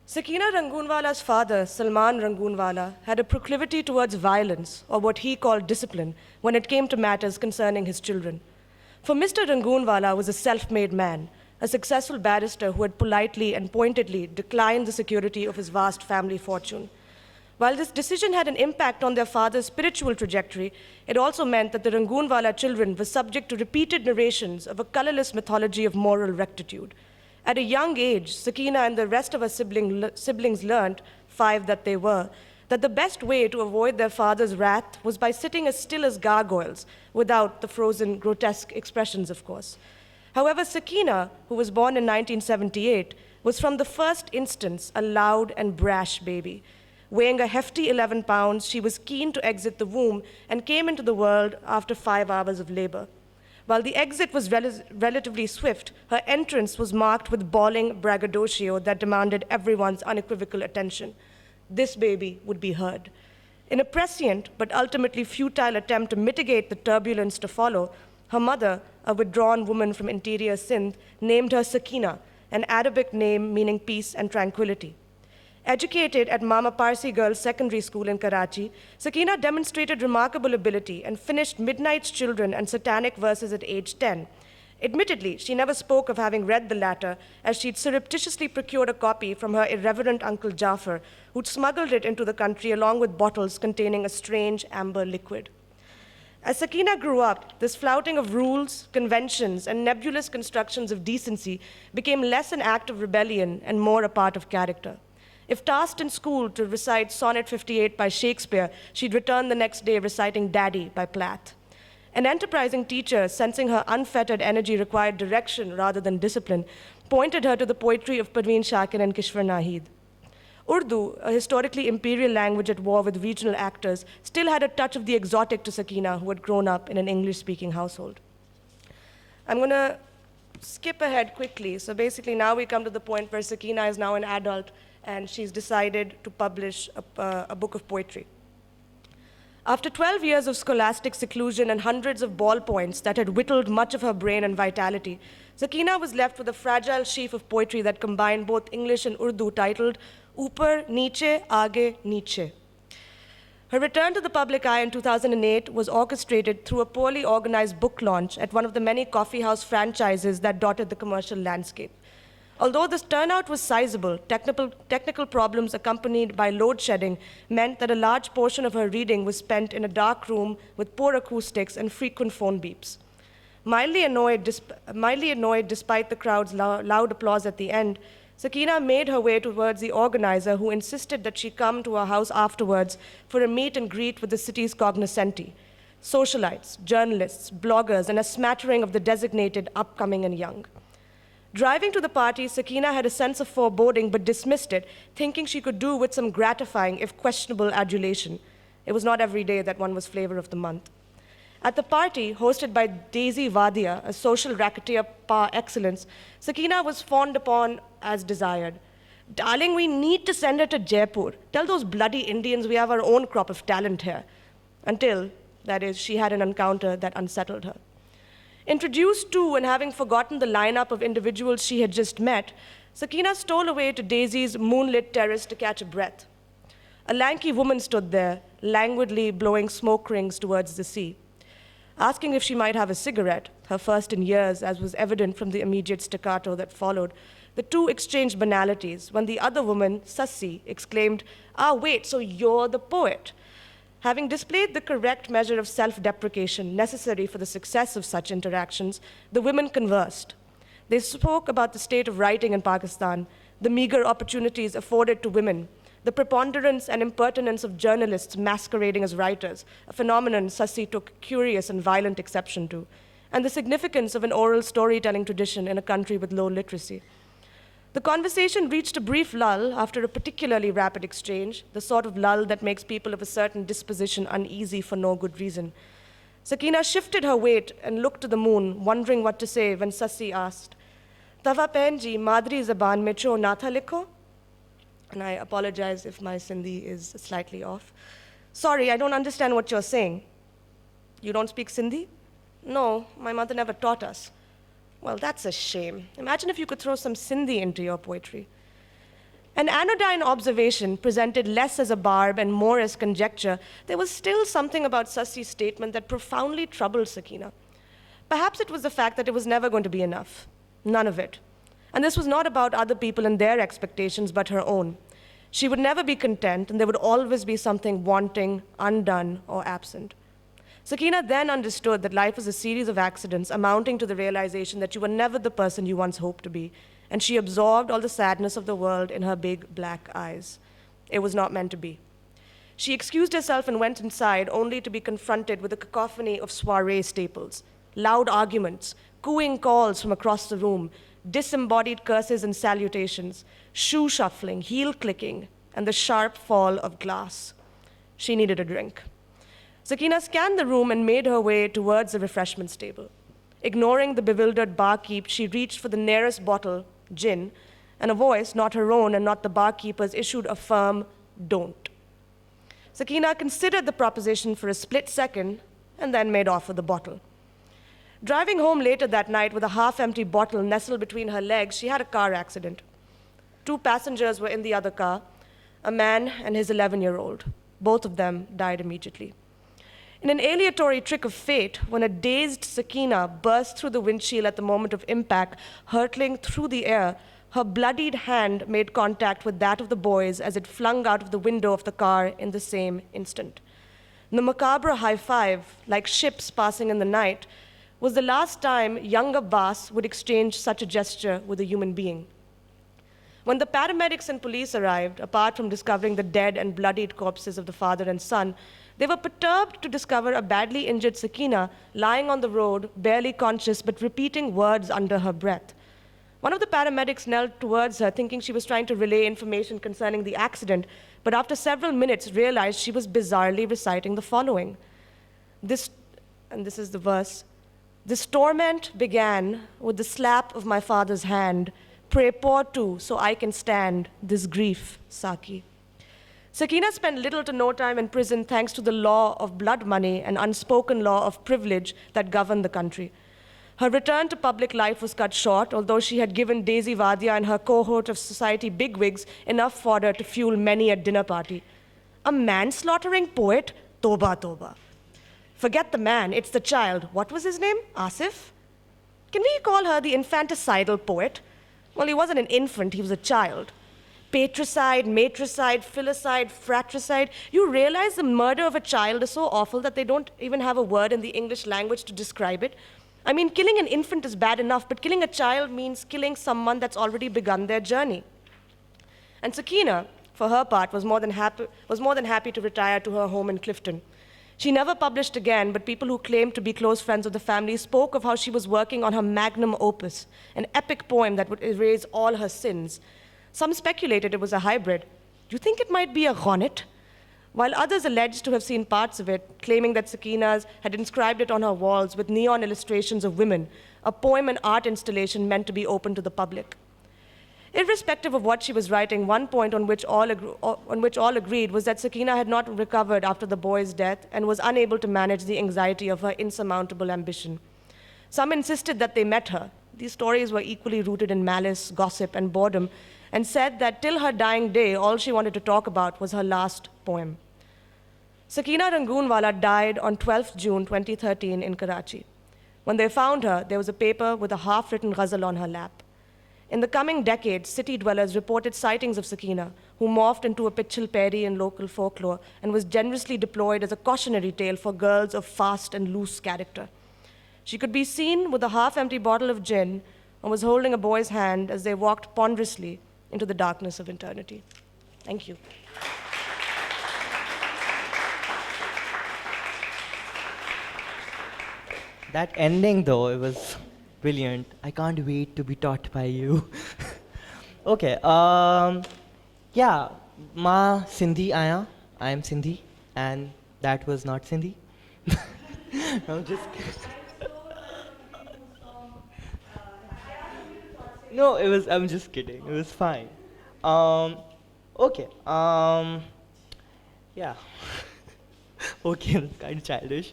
Sakina Rangoonwala's father, Salman Rangoonwala, had a proclivity towards violence, or what he called discipline, when it came to matters concerning his children. For Mr. Rangoonwala was a self-made man, a successful barrister who had politely and pointedly declined the security of his vast family fortune. While this decision had an impact on their father's spiritual trajectory, it also meant that the Rangoonwala children were subject to repeated narrations of a colorless mythology of moral rectitude. At a young age, Sakina and the rest of her siblings learned, 5 that they were, that the best way to avoid their father's wrath was by sitting as still as gargoyles, without the frozen, grotesque expressions, of course. However, Sakina, who was born in 1978, was from the first instance a loud and brash baby. Weighing a hefty 11 pounds, she was keen to exit the womb and came into the world after 5 hours of labor. While the exit was relatively swift, her entrance was marked with bawling braggadocio that demanded everyone's unequivocal attention. This baby would be heard. In a prescient but ultimately futile attempt to mitigate the turbulence to follow, her mother, a withdrawn woman from interior Sindh, named her Sakina, an Arabic name meaning peace and tranquility. Educated at Mama Parsi Girls Secondary School in Karachi, Sakina demonstrated remarkable ability and finished Midnight's Children and Satanic Verses at age 10. Admittedly, she never spoke of having read the latter, as she'd surreptitiously procured a copy from her irreverent uncle Jafar, who'd smuggled it into the country along with bottles containing a strange amber liquid. As Sakina grew up, this flouting of rules, conventions, and nebulous constructions of decency became less an act of rebellion and more a part of character. If tasked in school to recite Sonnet 58 by Shakespeare, she'd return the next day reciting Daddy by Plath. An enterprising teacher, sensing her unfettered energy required direction rather than discipline, pointed her to the poetry of Parveen Shakir and Kishwar Nahid. Urdu, a historically imperial language at war with regional actors, still had a touch of the exotic to Sakina, who had grown up in an English-speaking household. I'm going to skip ahead quickly. So basically now we come to the point where Sakina is now an adult, and she's decided to publish a book of poetry. After 12 years of scholastic seclusion and hundreds of ballpoints that had whittled much of her brain and vitality, Sakina was left with a fragile sheaf of poetry that combined both English and Urdu, titled Upar, Niche, Aage, Niche. Her return to the public eye in 2008 was orchestrated through a poorly organized book launch at one of the many coffeehouse franchises that dotted the commercial landscape. Although this turnout was sizable, technical problems accompanied by load shedding meant that a large portion of her reading was spent in a dark room with poor acoustics and frequent phone beeps. Mildly annoyed despite the crowd's loud applause at the end, Sakina made her way towards the organizer, who insisted that she come to her house afterwards for a meet and greet with the city's cognoscenti, socialites, journalists, bloggers, and a smattering of the designated upcoming and young. Driving to the party, Sakina had a sense of foreboding but dismissed it, thinking she could do with some gratifying, if questionable, adulation. It was not every day that one was flavor of the month. At the party, hosted by Daisy Vadia, a social racketeer par excellence, Sakina was fawned upon as desired. Darling, we need to send her to Jaipur. Tell those bloody Indians we have our own crop of talent here. Until, that is, she had an encounter that unsettled her. Introduced to and having forgotten the lineup of individuals she had just met, Sakina stole away to Daisy's moonlit terrace to catch a breath. A lanky woman stood there, languidly blowing smoke rings towards the sea. Asking if she might have a cigarette, her first in years, as was evident from the immediate staccato that followed, The two exchanged banalities when the other woman, Sassi, exclaimed, "Ah, wait, so you're the poet." Having displayed the correct measure of self-deprecation necessary for the success of such interactions, the women conversed. They spoke about the state of writing in Pakistan, the meager opportunities afforded to women, the preponderance and impertinence of journalists masquerading as writers, a phenomenon Sassi took curious and violent exception to, and the significance of an oral storytelling tradition in a country with low literacy. The conversation reached a brief lull after a particularly rapid exchange, the sort of lull that makes people of a certain disposition uneasy for no good reason. Sakina shifted her weight and looked to the moon, wondering what to say when Sassi asked, "Tava penji madri Zabaan mein cho na tha likho?" And I apologize if my Sindhi is slightly off. "Sorry, I don't understand what you're saying." "You don't speak Sindhi?" "No, my mother never taught us." "Well, that's a shame. Imagine if you could throw some Sindhi into your poetry." An anodyne observation presented less as a barb and more as conjecture, there was still something about Sassi's statement that profoundly troubled Sakina. Perhaps it was the fact that it was never going to be enough. None of it. And this was not about other people and their expectations, but her own. She would never be content, and there would always be something wanting, undone, or absent. Sakina then understood that life was a series of accidents amounting to the realization that you were never the person you once hoped to be, and she absorbed all the sadness of the world in her big black eyes. It was not meant to be. She excused herself and went inside, only to be confronted with a cacophony of soiree staples, loud arguments, cooing calls from across the room, disembodied curses and salutations, shoe shuffling, heel clicking, and the sharp fall of glass. She needed a drink. Sakina scanned the room and made her way towards the refreshments table. Ignoring the bewildered barkeep, she reached for the nearest bottle, gin, and a voice, not her own and not the barkeeper's, issued a firm, "Don't." Sakina considered the proposition for a split second and then made off with the bottle. Driving home later that night with a half-empty bottle nestled between her legs, she had a car accident. 2 passengers were in the other car, a man and his 11-year-old. Both of them died immediately. In an aleatory trick of fate, when a dazed Sakina burst through the windshield at the moment of impact, hurtling through the air, her bloodied hand made contact with that of the boy's as it flung out of the window of the car in the same instant. The macabre high five, like ships passing in the night, was the last time young Abbas would exchange such a gesture with a human being. When the paramedics and police arrived, apart from discovering the dead and bloodied corpses of the father and son, they were perturbed to discover a badly injured Sakina lying on the road, barely conscious but repeating words under her breath. One of the paramedics knelt towards her, thinking she was trying to relay information concerning the accident, but after several minutes realized she was bizarrely reciting the following. This is the verse, "This torment began with the slap of my father's hand. Pray pour to so I can stand this grief, Saki." Sakina spent little to no time in prison thanks to the law of blood money and unspoken law of privilege that governed the country. Her return to public life was cut short, although she had given Daisy Vadia and her cohort of society bigwigs enough fodder to fuel many a dinner party. A manslaughtering poet? Toba, toba. Forget the man, it's the child. What was his name? Asif? Can we call her the infanticidal poet? Well, he wasn't an infant, he was a child. Patricide, matricide, filicide, fratricide. You realize the murder of a child is so awful that they don't even have a word in the English language to describe it? I mean, killing an infant is bad enough, but killing a child means killing someone that's already begun their journey. And Sakina, for her part, was more than happy to retire to her home in Clifton. She never published again, but people who claimed to be close friends of the family spoke of how she was working on her magnum opus, an epic poem that would erase all her sins. Some speculated it was a hybrid. Do you think it might be a ghonet? While others alleged to have seen parts of it, claiming that Sakina's had inscribed it on her walls with neon illustrations of women, a poem and art installation meant to be open to the public. Irrespective of what she was writing, one point on which all agreed was that Sakina had not recovered after the boy's death and was unable to manage the anxiety of her insurmountable ambition. Some insisted that they met her. These stories were equally rooted in malice, gossip, and boredom, and said that till her dying day, all she wanted to talk about was her last poem. Sakina Rangoonwala died on 12th June 2013 in Karachi. When they found her, there was a paper with a half-written ghazal on her lap. In the coming decades, city dwellers reported sightings of Sakina, who morphed into a Pichil Peri in local folklore and was generously deployed as a cautionary tale for girls of fast and loose character. She could be seen with a half-empty bottle of gin and was holding a boy's hand as they walked ponderously into the darkness of eternity. Thank you. That ending, though, it was brilliant. I can't wait to be taught by you. Okay. Yeah. Ma Sindhi Aya. I am Sindhi, and that was not Sindhi. I'm just kidding. No, it was. I'm just kidding. It was fine. Okay. Yeah. Okay, that's kind of childish.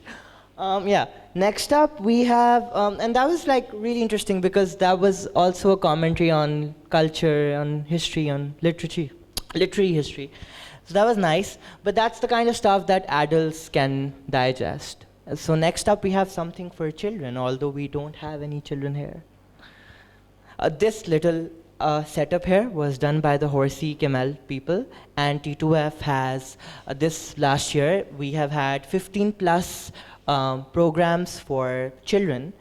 Yeah. Next up, we have, and that was like really interesting because that was also a commentary on culture, on history, on literary history. So that was nice. But that's the kind of stuff that adults can digest. So next up, we have something for children, although we don't have any children here. This little setup here was done by the Horsey Kemal people, and T2F has, this last year, we have had 15 plus programs for children.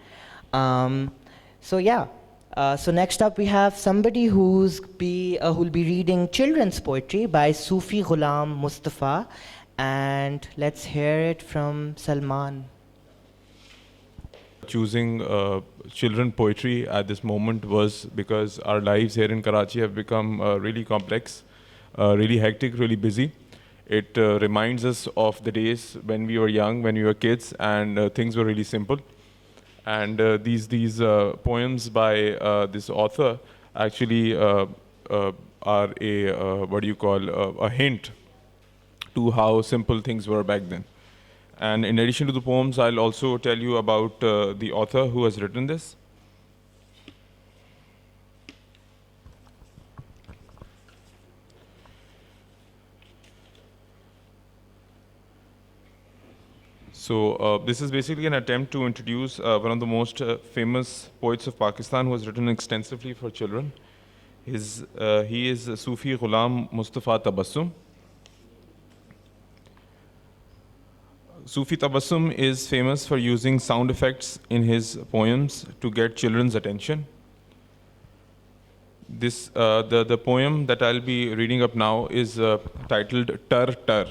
So yeah, so next up we have somebody who'll be reading children's poetry by Sufi Ghulam Mustafa, and let's hear it from Salman. Choosing children poetry at this moment was because our lives here in Karachi have become really complex, really hectic, really busy. It reminds us of the days when we were young, when we were kids, and things were really simple. And these poems by this author actually are a hint to how simple things were back then. And in addition to the poems, I'll also tell you about the author who has written this. So this is basically an attempt to introduce one of the most famous poets of Pakistan who has written extensively for children. He is Sufi Ghulam Mustafa Tabassum. Sufi Tabassum is famous for using sound effects in his poems to get children's attention. The poem that I'll be reading up now is titled Tar Tar.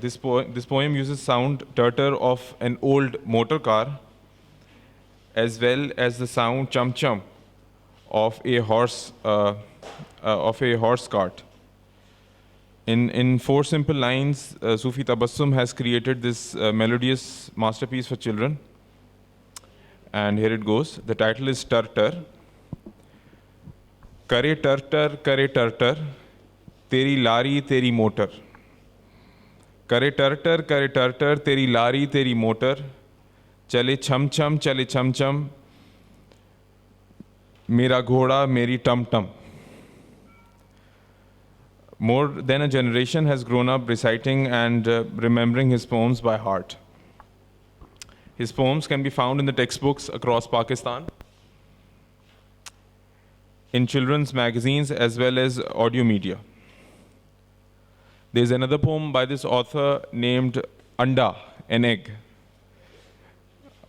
This poem uses sound tar of an old motor car, as well as the sound chum chum of a horse cart. In 4 simple lines, Sufi Tabassum has created this melodious masterpiece for children. And here it goes. The title is Tar Tar. Kare tar tar, teri lari, teri motor. Kare tar tar, teri lari, teri motor. Chale chum chum, mera ghoda, meri tum tum. More than a generation has grown up reciting and remembering his poems by heart. His poems can be found in the textbooks across Pakistan, in children's magazines, as well as audio media. There's another poem by this author named Anda, an egg.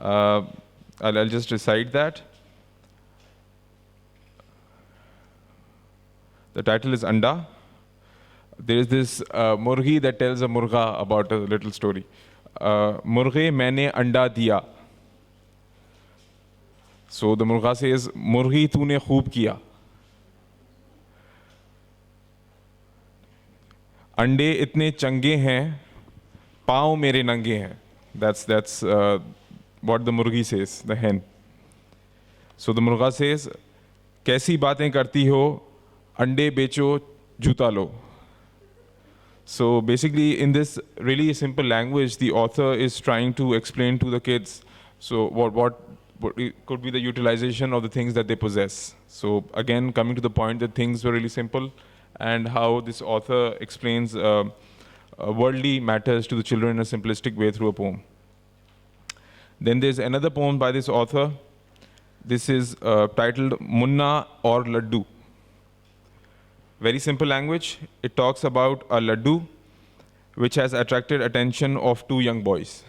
I'll just recite that. The title is Anda. There is this murgi that tells a murga about a little story. Murge maine anda diya. So the murga says, Murgi tune khoob kiya. Ande itne change hain, paon mere nange hain. That's what the murgi says, the hen. So the murga says, kaisi baatein karti ho, ande becho, juta lo. So basically, in this really simple language, the author is trying to explain to the kids, so what could be the utilization of the things that they possess. So again, coming to the point that things were really simple, and how this author explains worldly matters to the children in a simplistic way through a poem. Then there's another poem by this author This is titled Munna or Laddu. Very simple language. It talks about a laddu which has attracted attention of two young boys,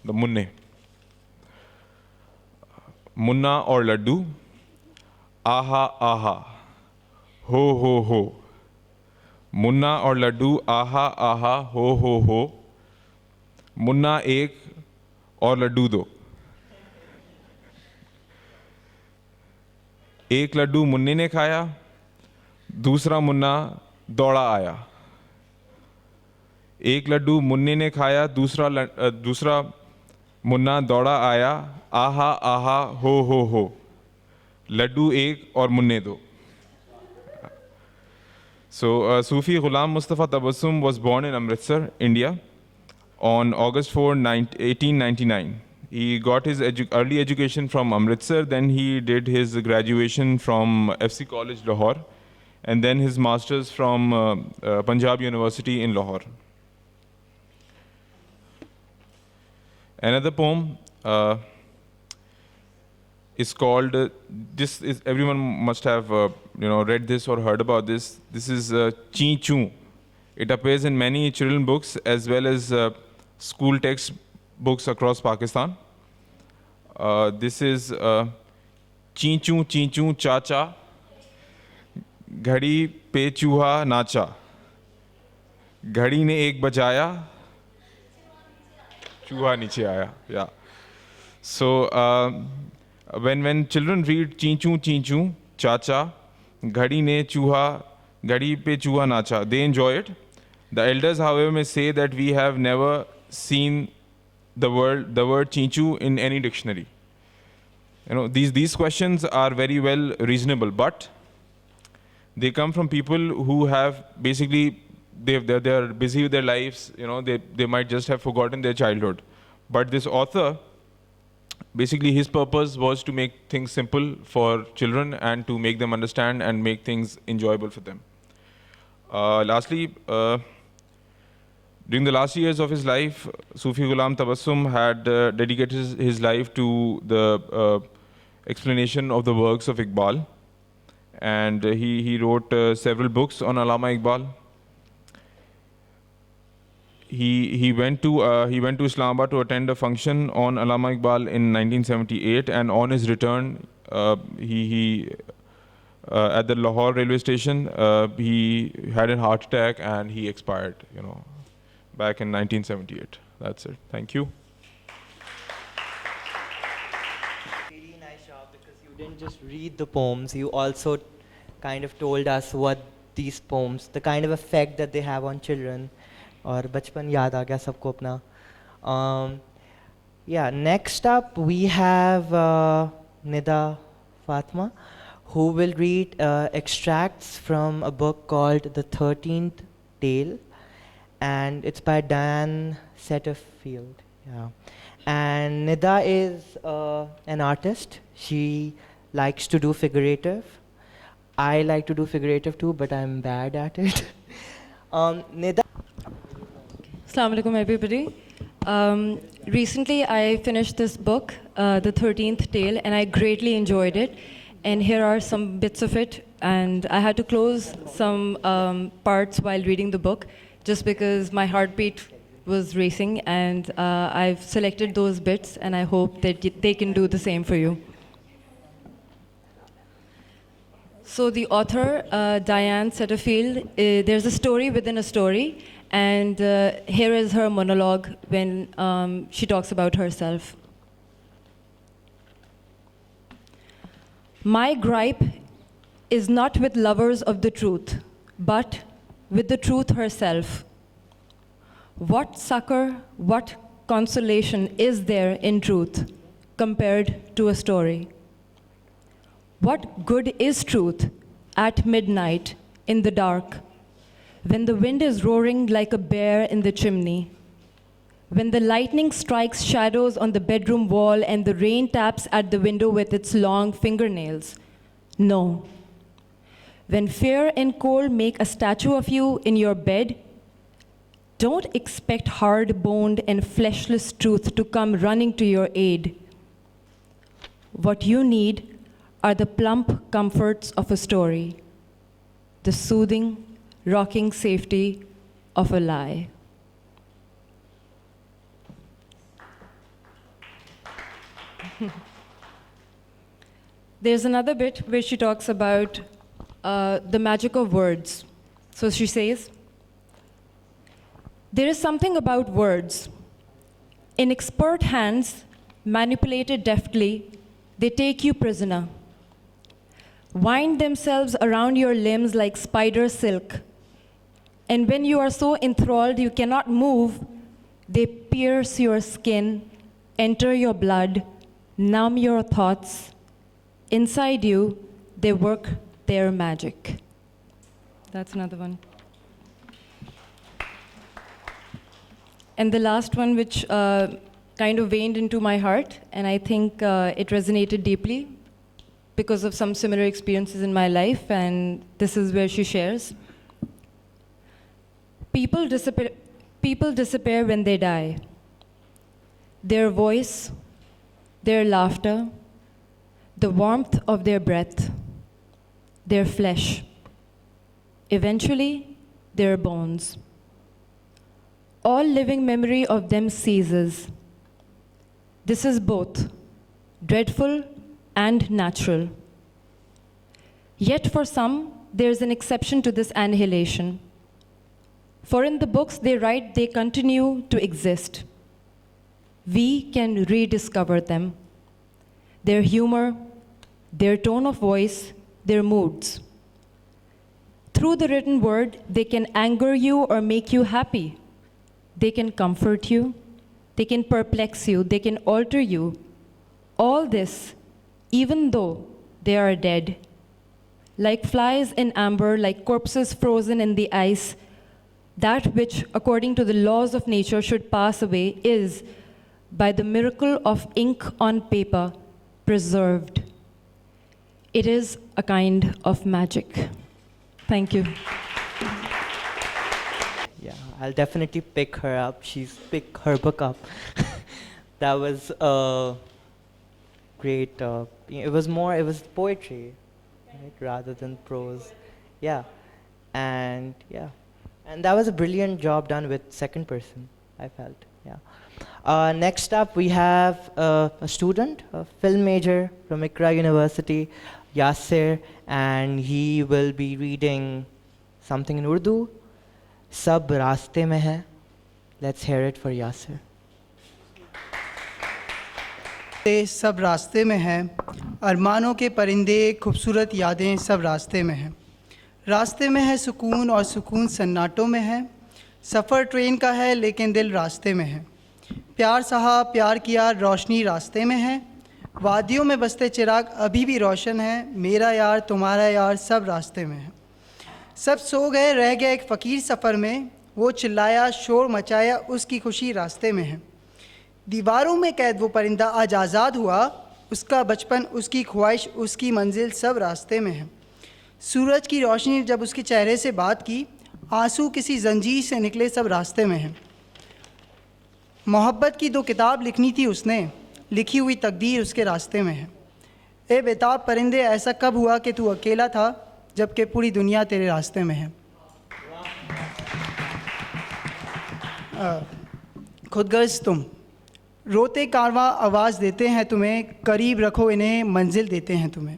the munne. Munna or laddu, aha aha, ho ho ho. Munna or laddu, aha aha, ho ho ho. Munna ek और लड्डू दो. एक लड्डू मुन्ने ने खाया, दूसरा मुन्ना दौड़ा आया. एक लड्डू मुन्ने ने खाया, दूसरा मुन्ना दौड़ा आया. आहा आहा हो हो. लड्डू एक और मुन्ने दो. So Sufi Ghulam Mustafa Tabassum was born in Amritsar, India, on August 4, 1899. He got his early education from Amritsar, then he did his graduation from FC College, Lahore, and then his master's from Punjab University in Lahore. Another poem is called, everyone must have read this or heard about this. This is Chee Choo. It appears in many children books as well as school text books across Pakistan. This is Chee Choo cha cha, घड़ी पे चूहा नाचा, घड़ी ने एक बजाया, चूहा नीचे आया. Yeah. So when children read Chee Choo cha cha, घड़ी पे चूहा नाचा, they enjoy it. The elders, however, may say that we have never seen the word Chee Choo in any dictionary. These questions are very well reasonable, but they come from people who have basically they are busy with their lives. They might just have forgotten their childhood. But this author, basically his purpose was to make things simple for children and to make them understand and make things enjoyable for them. Lastly, during the last years of his life, Sufi Ghulam Tabassum had dedicated his life to the explanation of the works of Iqbal. And he wrote several books on Allama Iqbal. He went to Islamabad to attend a function on Allama Iqbal in 1978, and on his return, he at the Lahore railway station, he had a heart attack and he expired. Back in 1978. That's it. Thank you. Really nice job, because you didn't just read the poems, you also kind of told us what these poems, the kind of effect that they have on children. और बचपन याद आ गया सबको अपना. Yeah, next up we have Nida Fatma, who will read extracts from a book called The 13th Tale, and it's by Diane Setterfield. Yeah. And Nida is an artist. She likes to do figurative. I like to do figurative too, but I'm bad at it. Nida. Assalamu alaikum, everybody. Recently, I finished this book, The 13th Tale, and I greatly enjoyed it. And here are some bits of it. And I had to close some parts while reading the book, just because my heartbeat was racing. And I've selected those bits, and I hope that they can do the same for you. So the author, Diane Setterfield, there's a story within a story. And here is her monologue when she talks about herself. My gripe is not with lovers of the truth, but with the truth herself. What succor, what consolation is there in truth compared to a story? What good is truth at midnight in the dark, when the wind is roaring like a bear in the chimney, when the lightning strikes shadows on the bedroom wall and the rain taps at the window with its long fingernails? No. When fear and cold make a statue of you in your bed, don't expect hard-boned and fleshless truth to come running to your aid. What you need are the plump comforts of a story, the soothing, rocking safety of a lie. There's another bit where she talks about the magic of words. So she says, there is something about words. In expert hands, manipulated deftly, they take you prisoner. Wind themselves around your limbs like spider silk. And when you are so enthralled you cannot move, they pierce your skin, enter your blood, numb your thoughts. Inside you, they work their magic. That's another one. And the last one, which kind of waned into my heart, and I think it resonated deeply because of some similar experiences in my life, and this is where she shares. People disappear when they die. Their voice, their laughter, the warmth of their breath, their flesh, eventually their bones. All living memory of them ceases. This is both dreadful and natural. Yet for some, there's an exception to this annihilation. For in the books they write, they continue to exist. We can rediscover them, their humor, their tone of voice, their moods. Through the written word, they can anger you or make you happy. They can comfort you, they can perplex you, they can alter you. All this, even though they are dead. Like flies in amber, like corpses frozen in the ice, that which, according to the laws of nature, should pass away is, by the miracle of ink on paper, preserved. It is a kind of magic. Thank you. Yeah, I'll definitely pick her up. Pick her book up. That was great. It was poetry, right, rather than prose. Yeah, and that was a brilliant job done with second person, I felt. Yeah. Next up, we have a student, a film major from Iqra University, Yasser, and he will be reading something in Urdu. Sab raaste mein hai. Let's hear it for Yasser. सब रास्ते में हैं, अरमानों के परिंदे खूबसूरत यादें सब रास्ते में हैं। रास्ते में है सुकून और सुकून सन्नाटों में है। सफ़र ट्रेन का है लेकिन दिल रास्ते में है। प्यार सहा प्यार किया रोशनी रास्ते में है। वादियों में बसते चिराग अभी भी रोशन है। मेरा यार तुम्हारा यार सब रास्ते में है। सब सो गए रह गए एक फ़कीर सफ़र में। वो चिल्लाया शोर मचाया उसकी खुशी रास्ते में है। दीवारों में कैद वो परिंदा आज आज़ाद हुआ। उसका बचपन उसकी ख्वाहिश उसकी मंजिल सब रास्ते में है। सूरज की रोशनी जब उसके चेहरे से बात की, आंसू किसी जंजीर से निकले सब रास्ते में हैं। मोहब्बत की 2 किताब लिखनी थी उसने, लिखी हुई तकदीर उसके रास्ते में है। ए बेताब परिंदे ऐसा कब हुआ कि तू अकेला था जबकि पूरी दुनिया तेरे रास्ते में है। खुदगर्ज तुम रोते कारवां आवाज़ देते हैं तुम्हें, करीब रखो इन्हें मंजिल देते हैं तुम्हें।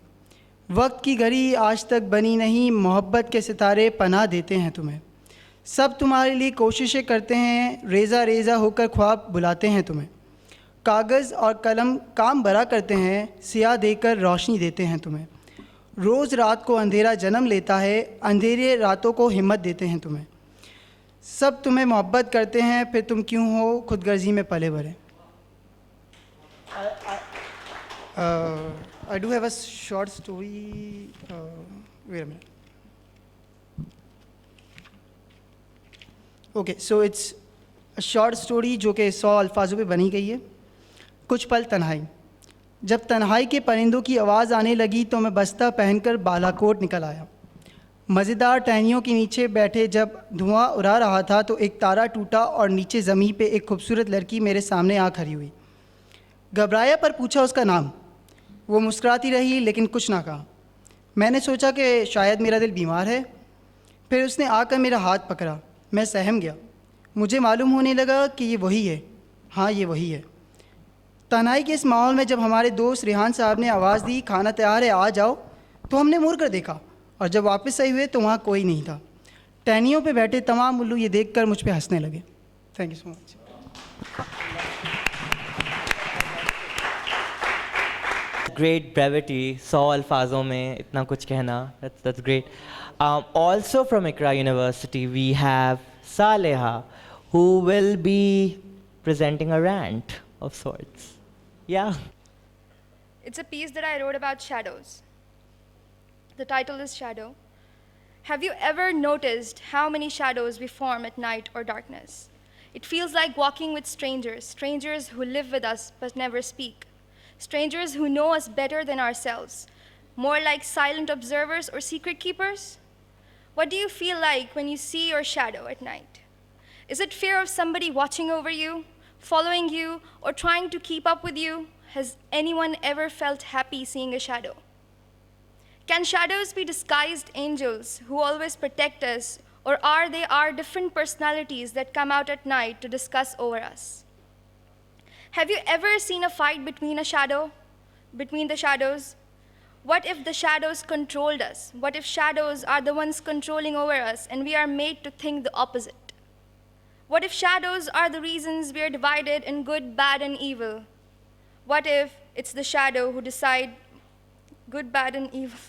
वक्त की घड़ी आज तक बनी नहीं, मोहब्बत के सितारे पनाह देते हैं तुम्हें। सब तुम्हारे लिए कोशिशें करते हैं, रेज़ा रेज़ा होकर ख्वाब बुलाते हैं तुम्हें। कागज़ और कलम काम बरा करते हैं, सिया देकर रोशनी देते हैं तुम्हें। रोज़ रात को अंधेरा जन्म लेता है, अंधेरे रातों को हिम्मत देते हैं तुम्हें। सब तुम्हें मोहब्बत करते हैं, फिर तुम क्यों हो खुदगर्जी में पले भरे। I do have a short story. Wait a minute. Okay, so it's a short story जो कि 100 अल्फाजों पे बनी गई है। कुछ पल तन्हाई। जब तन्हाई के परिंदों की आवाज़ आने लगी तो मैं बस्ता पहनकर बालाकोट निकल आया। मज़ेदार टहनियों के नीचे बैठे जब धुआं उड़ा रहा था तो एक तारा टूटा और नीचे ज़मीन पे एक खूबसूरत लड़की मेरे सामने आ खड़ी हुई। घबराया पर पूछा उसका नाम। वो मुस्कुराती रही लेकिन कुछ ना कहा। मैंने सोचा कि शायद मेरा दिल बीमार है। फिर उसने आकर मेरा हाथ पकड़ा। मैं सहम गया। मुझे मालूम होने लगा कि ये वही है। हाँ, ये वही है। तन्हाई के इस माहौल में जब हमारे दोस्त रिहान साहब ने आवाज़ दी, खाना तैयार है, आ जाओ, तो हमने मुड़ कर देखा और जब वापस सही हुए तो वहाँ कोई नहीं था। टहनियों पे बैठे तमाम उल्लू ये देखकर मुझ पे हंसने लगे। Thank you so much. Great brevity, 100 अल्फाजों में इतना कुछ कहना, that's great. Also from Iqra University we have Saleha, who will be presenting a rant of sorts. Yeah. It's a piece that I wrote about shadows. The title is Shadow. Have you ever noticed how many shadows we form at night or darkness? It feels like walking with strangers, strangers who live with us but never speak, strangers who know us better than ourselves, more like silent observers or secret keepers. What do you feel like when you see your shadow at night? Is it fear of somebody watching over you, following you, or trying to keep up with you? Has anyone ever felt happy seeing a shadow? Can shadows be disguised angels who always protect us, or are they our different personalities that come out at night to discuss over us? Have you ever seen a fight between the shadows? What if the shadows controlled us? What if shadows are the ones controlling over us and we are made to think the opposite? What if shadows are the reasons we are divided in good, bad, and evil? What if it's the shadow who decide good, bad, and evil?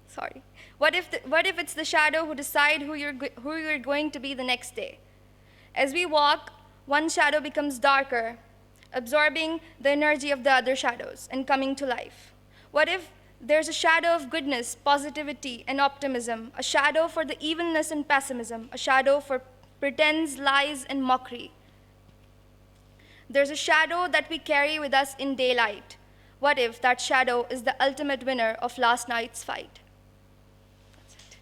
Sorry. What if it's the shadow who decide who you're going to be the next day? As we walk, one shadow becomes darker, absorbing the energy of the other shadows and coming to life. What if there's a shadow of goodness, positivity, and optimism, a shadow for the evilness and pessimism, a shadow for pretense, lies, and mockery? There's a shadow that we carry with us in daylight. What if that shadow is the ultimate winner of last night's fight? That's it.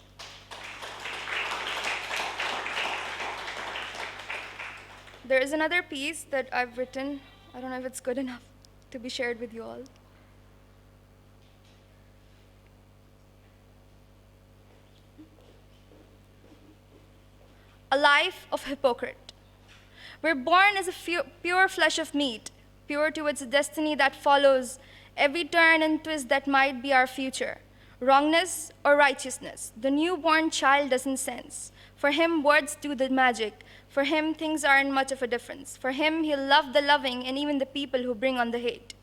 There is another piece that I've written. I don't know if it's good enough to be shared with you all. A life of hypocrite. We're born as a pure flesh of meat, pure to its destiny that follows every turn and twist that might be our future, wrongness or righteousness. The newborn child doesn't sense. For him, words do the magic. For him, things aren't much of a difference. For him, he'll love the loving and even the people who bring on the hate.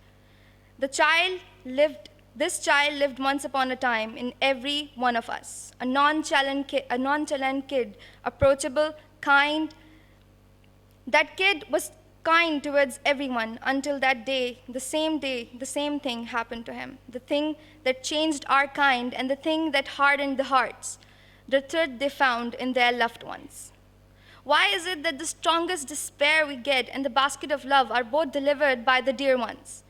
This child lived once upon a time in every one of us. A nonchalant kid, approachable, kind. That kid was kind towards everyone until that day, the same thing happened to him. The thing that changed our kind and the thing that hardened the hearts. The truth they found in their loved ones. Why is it that the strongest despair we get and the basket of love are both delivered by the dear ones?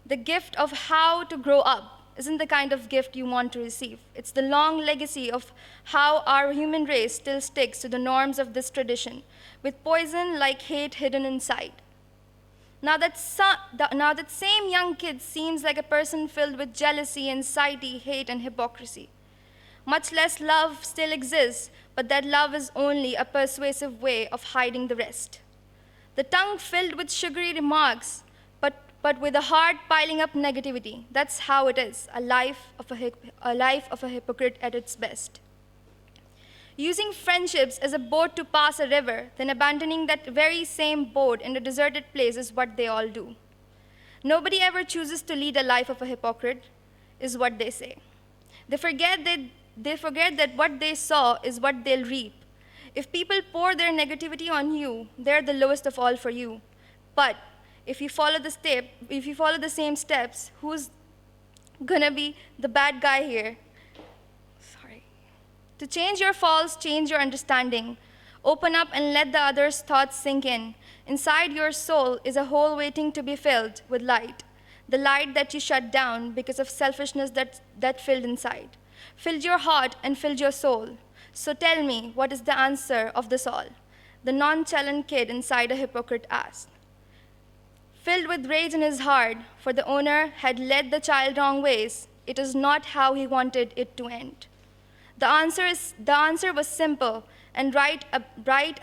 The gift of how to grow up isn't the kind of gift you want to receive. It's the long legacy of how our human race still sticks to the norms of this tradition, with poison like hate hidden inside. Now that same young kid seems like a person filled with jealousy, anxiety, hate, and hypocrisy. Much less love still exists, but that love is only a persuasive way of hiding the rest. The tongue filled with sugary remarks, but with a heart piling up negativity. That's how it is, a life of a hypocrite at its best. Using friendships as a boat to pass a river, then abandoning that very same boat in a deserted place is what they all do. Nobody ever chooses to lead a life of a hypocrite, is what they say. They forget that what they sow is what they'll reap. If people pour their negativity on you, they're the lowest of all for you. But if you follow the same steps, who's gonna be the bad guy here? Sorry. To change your faults, change your understanding. Open up and let the other's thoughts sink in. Inside your soul is a hole waiting to be filled with light. The light that you shut down because of selfishness that filled inside. Filled your heart and filled your soul. So tell me, what is the answer of this all? The nonchalant kid inside a hypocrite asked. Filled with rage in his heart, for the owner had led the child wrong ways, it is not how he wanted it to end. The answer was simple and right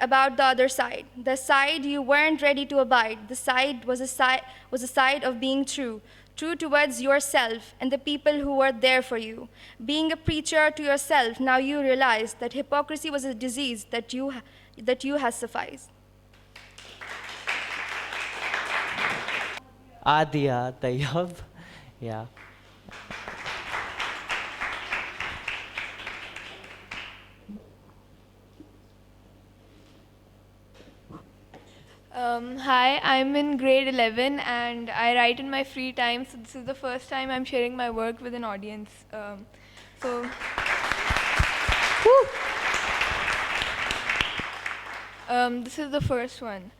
about the other side. The side you weren't ready to abide. The side was a side of being true towards yourself and the people who were there for you. Being a preacher to yourself, now you realize that hypocrisy was a disease that you has sufficed. Adia Tayyab. Yeah. Hi, I'm in grade 11 and I write in my free time, so this is the first time I'm sharing my work with an audience. This is the first one.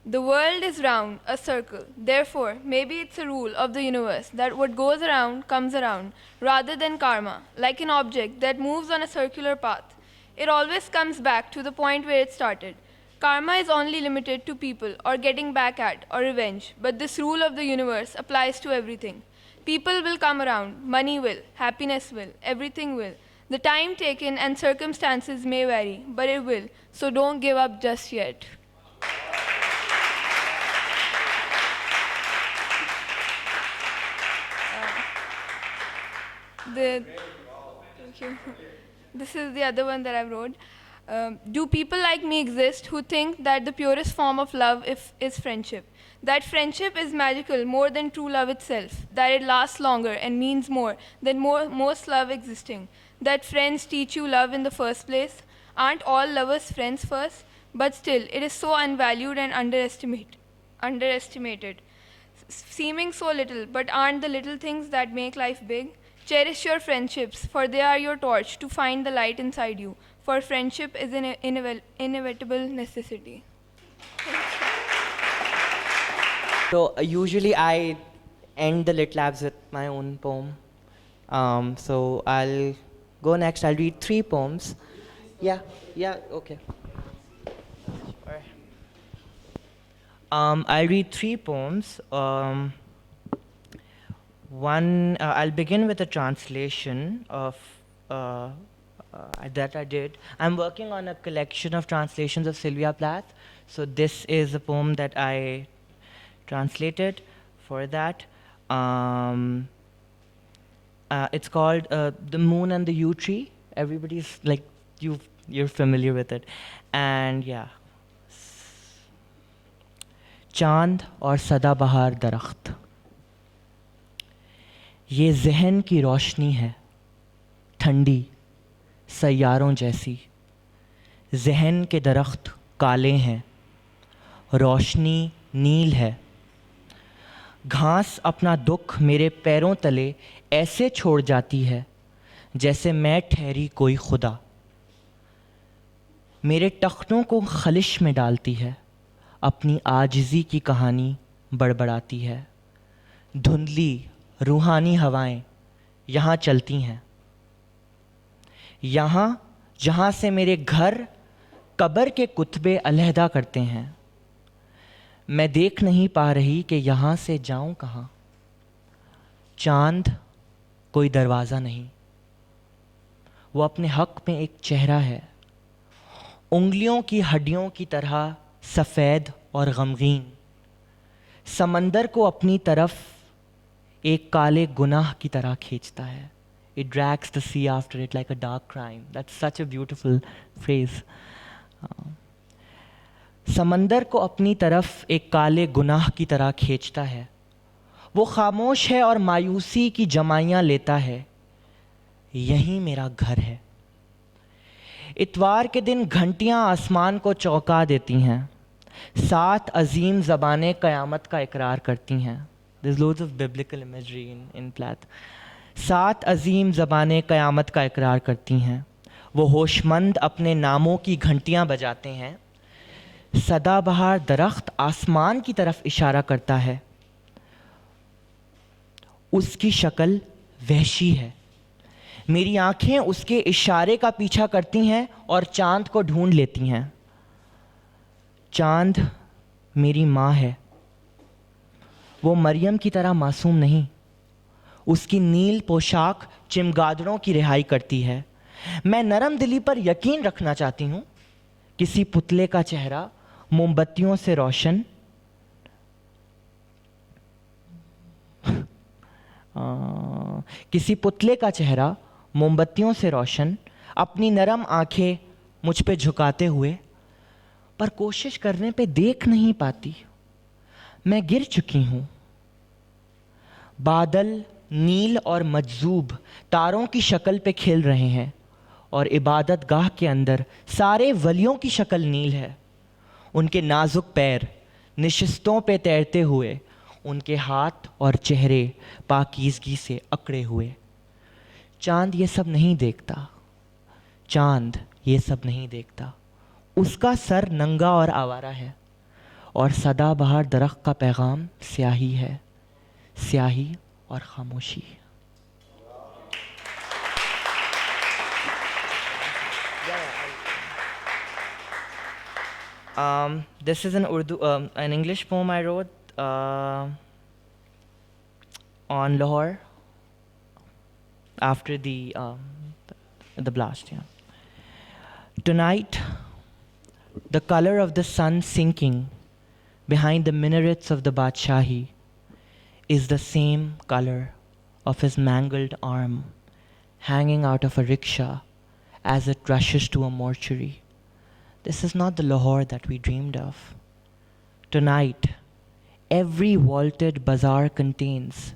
The world is round, a circle. Therefore, maybe it's a rule of the universe that what goes around comes around, rather than karma, like an object that moves on a circular path. It always comes back to the point where it started. Karma is only limited to people or getting back at or revenge, but this rule of the universe applies to everything. People will come around, money will, happiness will, everything will. The time taken and circumstances may vary, but it will, so don't give up just yet. Thank you. This is the other one that I wrote. Do people like me exist who think that the purest form of love is friendship? That friendship is magical more than true love itself, that it lasts longer and means more than most love existing, that friends teach you love in the first place? Aren't all lovers friends first? But still, it is so unvalued and underestimated. Seeming so little, but aren't the little things that make life big? Cherish your friendships, for they are your torch to find the light inside you. For friendship is an inevitable necessity. So usually I end the LitLabs with my own poem. So I'll go next. I'll read 3 poems. Yeah, okay. I'll read 3 poems. One, I'll begin with a translation of that I did. I'm working on a collection of translations of Sylvia Plath. So this is a poem that I translated for that. It's called The Moon and the Yew Tree. Everybody's like, you're familiar with it. And yeah. चांद और सदाबहार दरख्त, ये ज़हन की रोशनी है ठंडी सैयारों जैसी। ज़हन के दरख्त काले हैं, रोशनी नील है। घास अपना दुख मेरे पैरों तले ऐसे छोड़ जाती है जैसे मैं ठहरी कोई खुदा। मेरे टखनों को खलिश में डालती है, अपनी आजिज़ी की कहानी बड़बड़ाती है। धुंधली रूहानी हवाएं यहाँ चलती हैं, यहाँ जहाँ से मेरे घर कब्र के कुतबे अलहदा करते हैं। मैं देख नहीं पा रही कि यहाँ से जाऊँ कहाँ। चांद कोई दरवाज़ा नहीं, वो अपने हक़ में एक चेहरा है, उंगलियों की हड्डियों की तरह सफ़ेद और गमगीन। समंदर को अपनी तरफ एक काले गुनाह की तरह खींचता है। It drags the sea after it like a dark crime. That's such a beautiful phrase. समंदर को अपनी तरफ एक काले गुनाह की तरह खींचता है। वो खामोश है और मायूसी की जमाइयाँ लेता है। यही मेरा घर है। इतवार के दिन घंटियाँ आसमान को चौंका देती हैं। 7 अजीम ज़बानें क़यामत का इकरार करती हैं। There's loads of biblical imagery in Plath. 7 अजीम ज़बानें क़यामत का इकरार करती हैं। वो होशमंद अपने नामों की घंटियाँ बजाते हैं। सदाबहार दरख्त आसमान की तरफ इशारा करता है। उसकी शक्ल वहशी है। मेरी आँखें उसके इशारे का पीछा करती हैं और चाँद को ढूंढ लेती हैं। चाँद मेरी माँ है, वो मरियम की तरह मासूम नहीं। उसकी नील पोशाक चिमगादड़ों की रिहाई करती है। मैं नरम दिली पर यकीन रखना चाहती हूँ। किसी पुतले का चेहरा मोमबत्तियों से रोशन किसी पुतले का चेहरा मोमबत्तियों से रोशन, अपनी नरम आंखें मुझ पे झुकाते हुए, पर कोशिश करने पे देख नहीं पाती। मैं गिर चुकी हूँ। बादल नील और मजजूब तारों की शक्ल पे खेल रहे हैं और इबादत गाह के अंदर सारे वलियों की शक्ल नील है। उनके नाजुक पैर निशिस्तों पे तैरते हुए, उनके हाथ और चेहरे पाकीज़गी से अकड़े हुए। चांद ये सब नहीं देखता, चांद ये सब नहीं देखता। उसका सर नंगा और आवारा है और सदाबहार दरख्त का पैगाम स्याही है, स्याही और खामोशी। This is an an English poem I wrote on Lahore after the blast. Yeah. Tonight, the color of the sun sinking behind the minarets of the Badshahi is the same color of his mangled arm hanging out of a rickshaw as it rushes to a mortuary. This is not the Lahore that we dreamed of. Tonight, every vaulted bazaar contains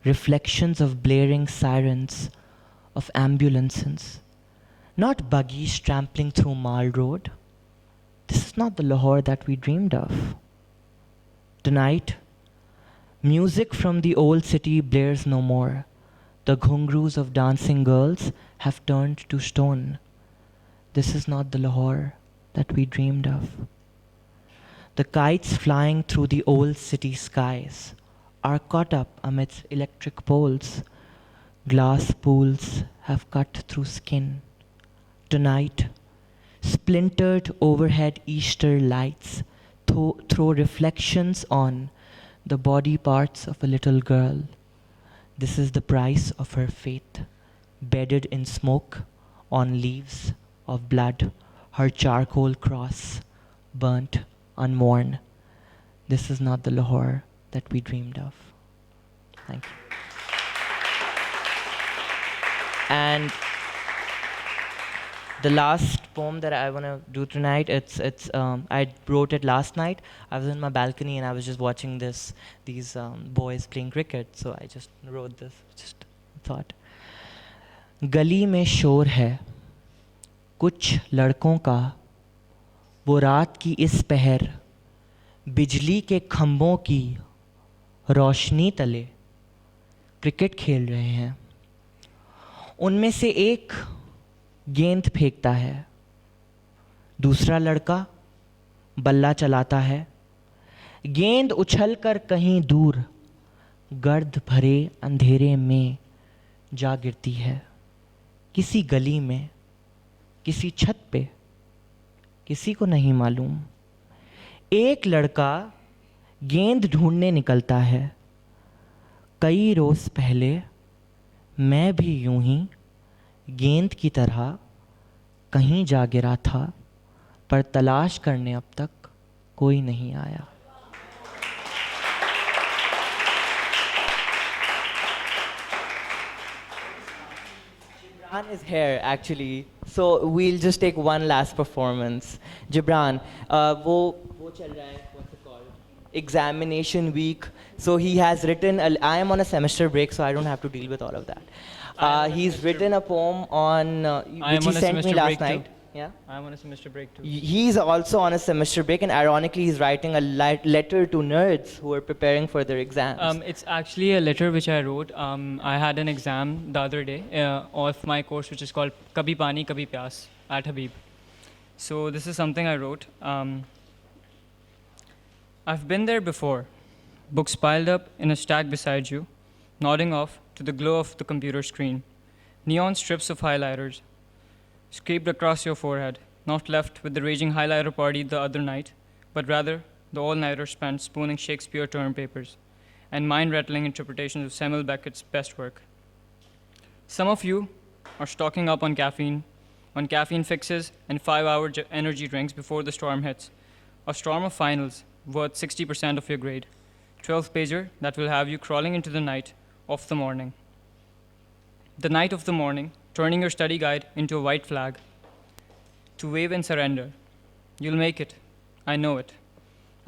reflections of blaring sirens, of ambulances, not buggies trampling through Mall Road. This is not the Lahore that we dreamed of. Tonight, music from the old city blares no more. The ghungroos of dancing girls have turned to stone. This is not the Lahore that we dreamed of. The kites flying through the old city skies are caught up amidst electric poles. Glass pools have cut through skin. Tonight, splintered overhead Easter lights throw reflections on the body parts of a little girl. This is the price of her faith, bedded in smoke on leaves of blood, her charcoal cross, burnt, unworn. This is not the Lahore that we dreamed of. Thank you. And the last poem that I want to do tonight, I wrote it last night. I was in my balcony and I was just watching these boys playing cricket. So I just wrote this, just thought. गली में शोर है कुछ लड़कों का, वो रात की इस पहर बिजली के खंभों की रोशनी तले क्रिकेट खेल रहे हैं। उनमें से एक गेंद फेंकता है, दूसरा लड़का बल्ला चलाता है। गेंद उछलकर कहीं दूर गर्द भरे अंधेरे में जा गिरती है। किसी गली में, किसी छत पे, किसी को नहीं मालूम। एक लड़का गेंद ढूंढने निकलता है। कई रोज पहले मैं भी यूं ही गेंद की तरह कहीं जा गिरा था, पर तलाश करने अब तक कोई नहीं आया। Gibran is here actually, so we'll just take one last performance. Gibran, वो चल रहा है, what's it called? Examination week. So he has written. I am on a semester break, so I don't have to deal with all of that. He's written a poem on which he sent me last night. Yeah. I'm on a semester break too. He's also on a semester break, and ironically, he's writing a letter to nerds who are preparing for their exams. It's actually a letter which I wrote. I had an exam the other day of my course, which is called Kabhi Pani Kabhi Pyas at Habib. So this is something I wrote. I've been there before, books piled up in a stack beside you, nodding off to the glow of the computer screen, neon strips of highlighters scraped across your forehead, not left with the raging highlighter party the other night, but rather the all-nighter spent spooning Shakespeare term papers, and mind-rattling interpretations of Samuel Beckett's best work. Some of you are stocking up on caffeine fixes and 5-hour energy drinks before the storm hits. A storm of finals worth 60% of your grade. 12th pager that will have you crawling into the night of the morning. The night of the morning, turning your study guide into a white flag to wave and surrender. You'll make it. I know it.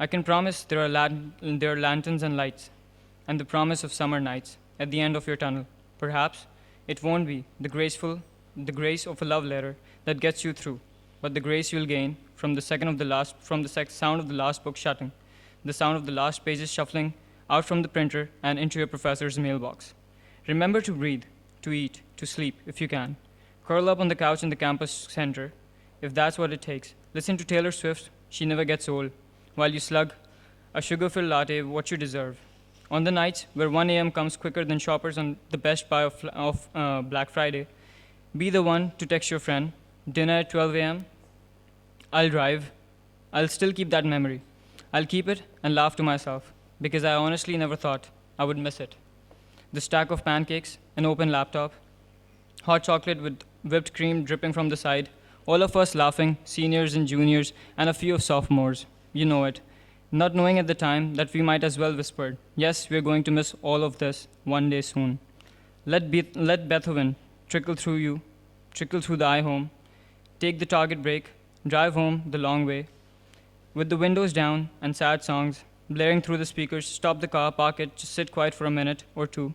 I can promise there are lanterns and lights, and the promise of summer nights at the end of your tunnel. Perhaps it won't be the grace of a love letter that gets you through, but the grace you'll gain from the sound of the last book shutting, the sound of the last pages shuffling out from the printer and into your professor's mailbox. Remember to breathe, to eat, to sleep if you can. Curl up on the couch in the campus center, if that's what it takes. Listen to Taylor Swift, She Never Gets Old, while you slug a sugar-filled latte, what you deserve. On the nights where 1 a.m. comes quicker than shoppers on the Best Buy of Black Friday, be the one to text your friend, dinner at 12 a.m., I'll drive. I'll still keep that memory. I'll keep it and laugh to myself, because I honestly never thought I would miss it. The stack of pancakes, an open laptop, hot chocolate with whipped cream dripping from the side, all of us laughing, seniors and juniors, and a few of sophomores. You know it. Not knowing at the time that we might as well whispered, yes, we're going to miss all of this one day soon. Let Beethoven trickle through the eye home, take the Target break, drive home the long way. With the windows down and sad songs blaring through the speakers, stop the car, park it, just sit quiet for a minute or two.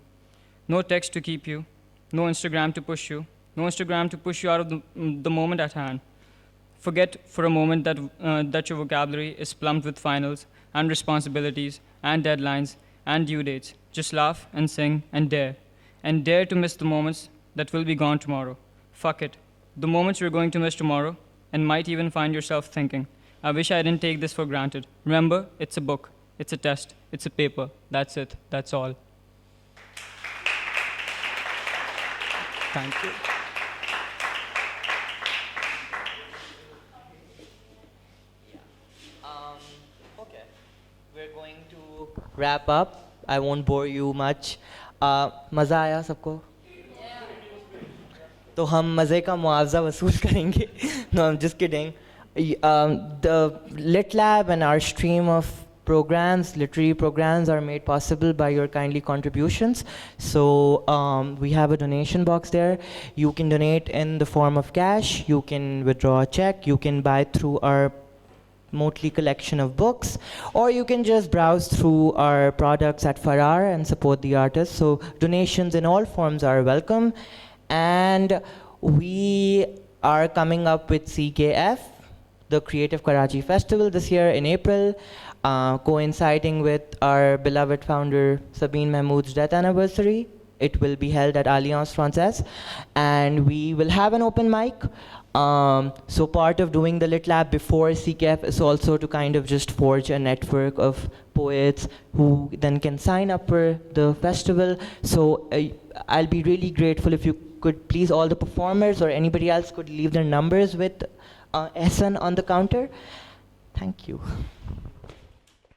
No text to keep you, no Instagram to push you out of the moment at hand. Forget for a moment that your vocabulary is plumbed with finals and responsibilities and deadlines and due dates. Just laugh and sing and dare to miss the moments that will be gone tomorrow. Fuck it. The moments you're going to miss tomorrow, and might even find yourself thinking, I wish I didn't take this for granted. Remember, it's a book, it's a test, it's a paper. That's it, that's all. Thank you. Okay, we're going to wrap up. I won't bore you much. मज़ा आया सबको? तो हम मज़े का मुआवजा वसूल करेंगे. No, I'm just kidding. The LitLab and our stream of literary programs are made possible by your kindly contributions. So we have a donation box there. You can donate in the form of cash, you can withdraw a check, you can buy through our motley collection of books, or you can just browse through our products at Farrar and support the artists. So donations in all forms are welcome. And we are coming up with CKF, the Creative Karachi Festival, this year in April, coinciding with our beloved founder Sabine Mahmood's death anniversary. It will be held at Alliance Française, and we will have an open mic. So part of doing the LitLab before CKF is also to kind of just forge a network of poets who then can sign up for the festival. So I'll be really grateful if you could please, all the performers or anybody else could leave their numbers with Ehsan on the counter. Thank you.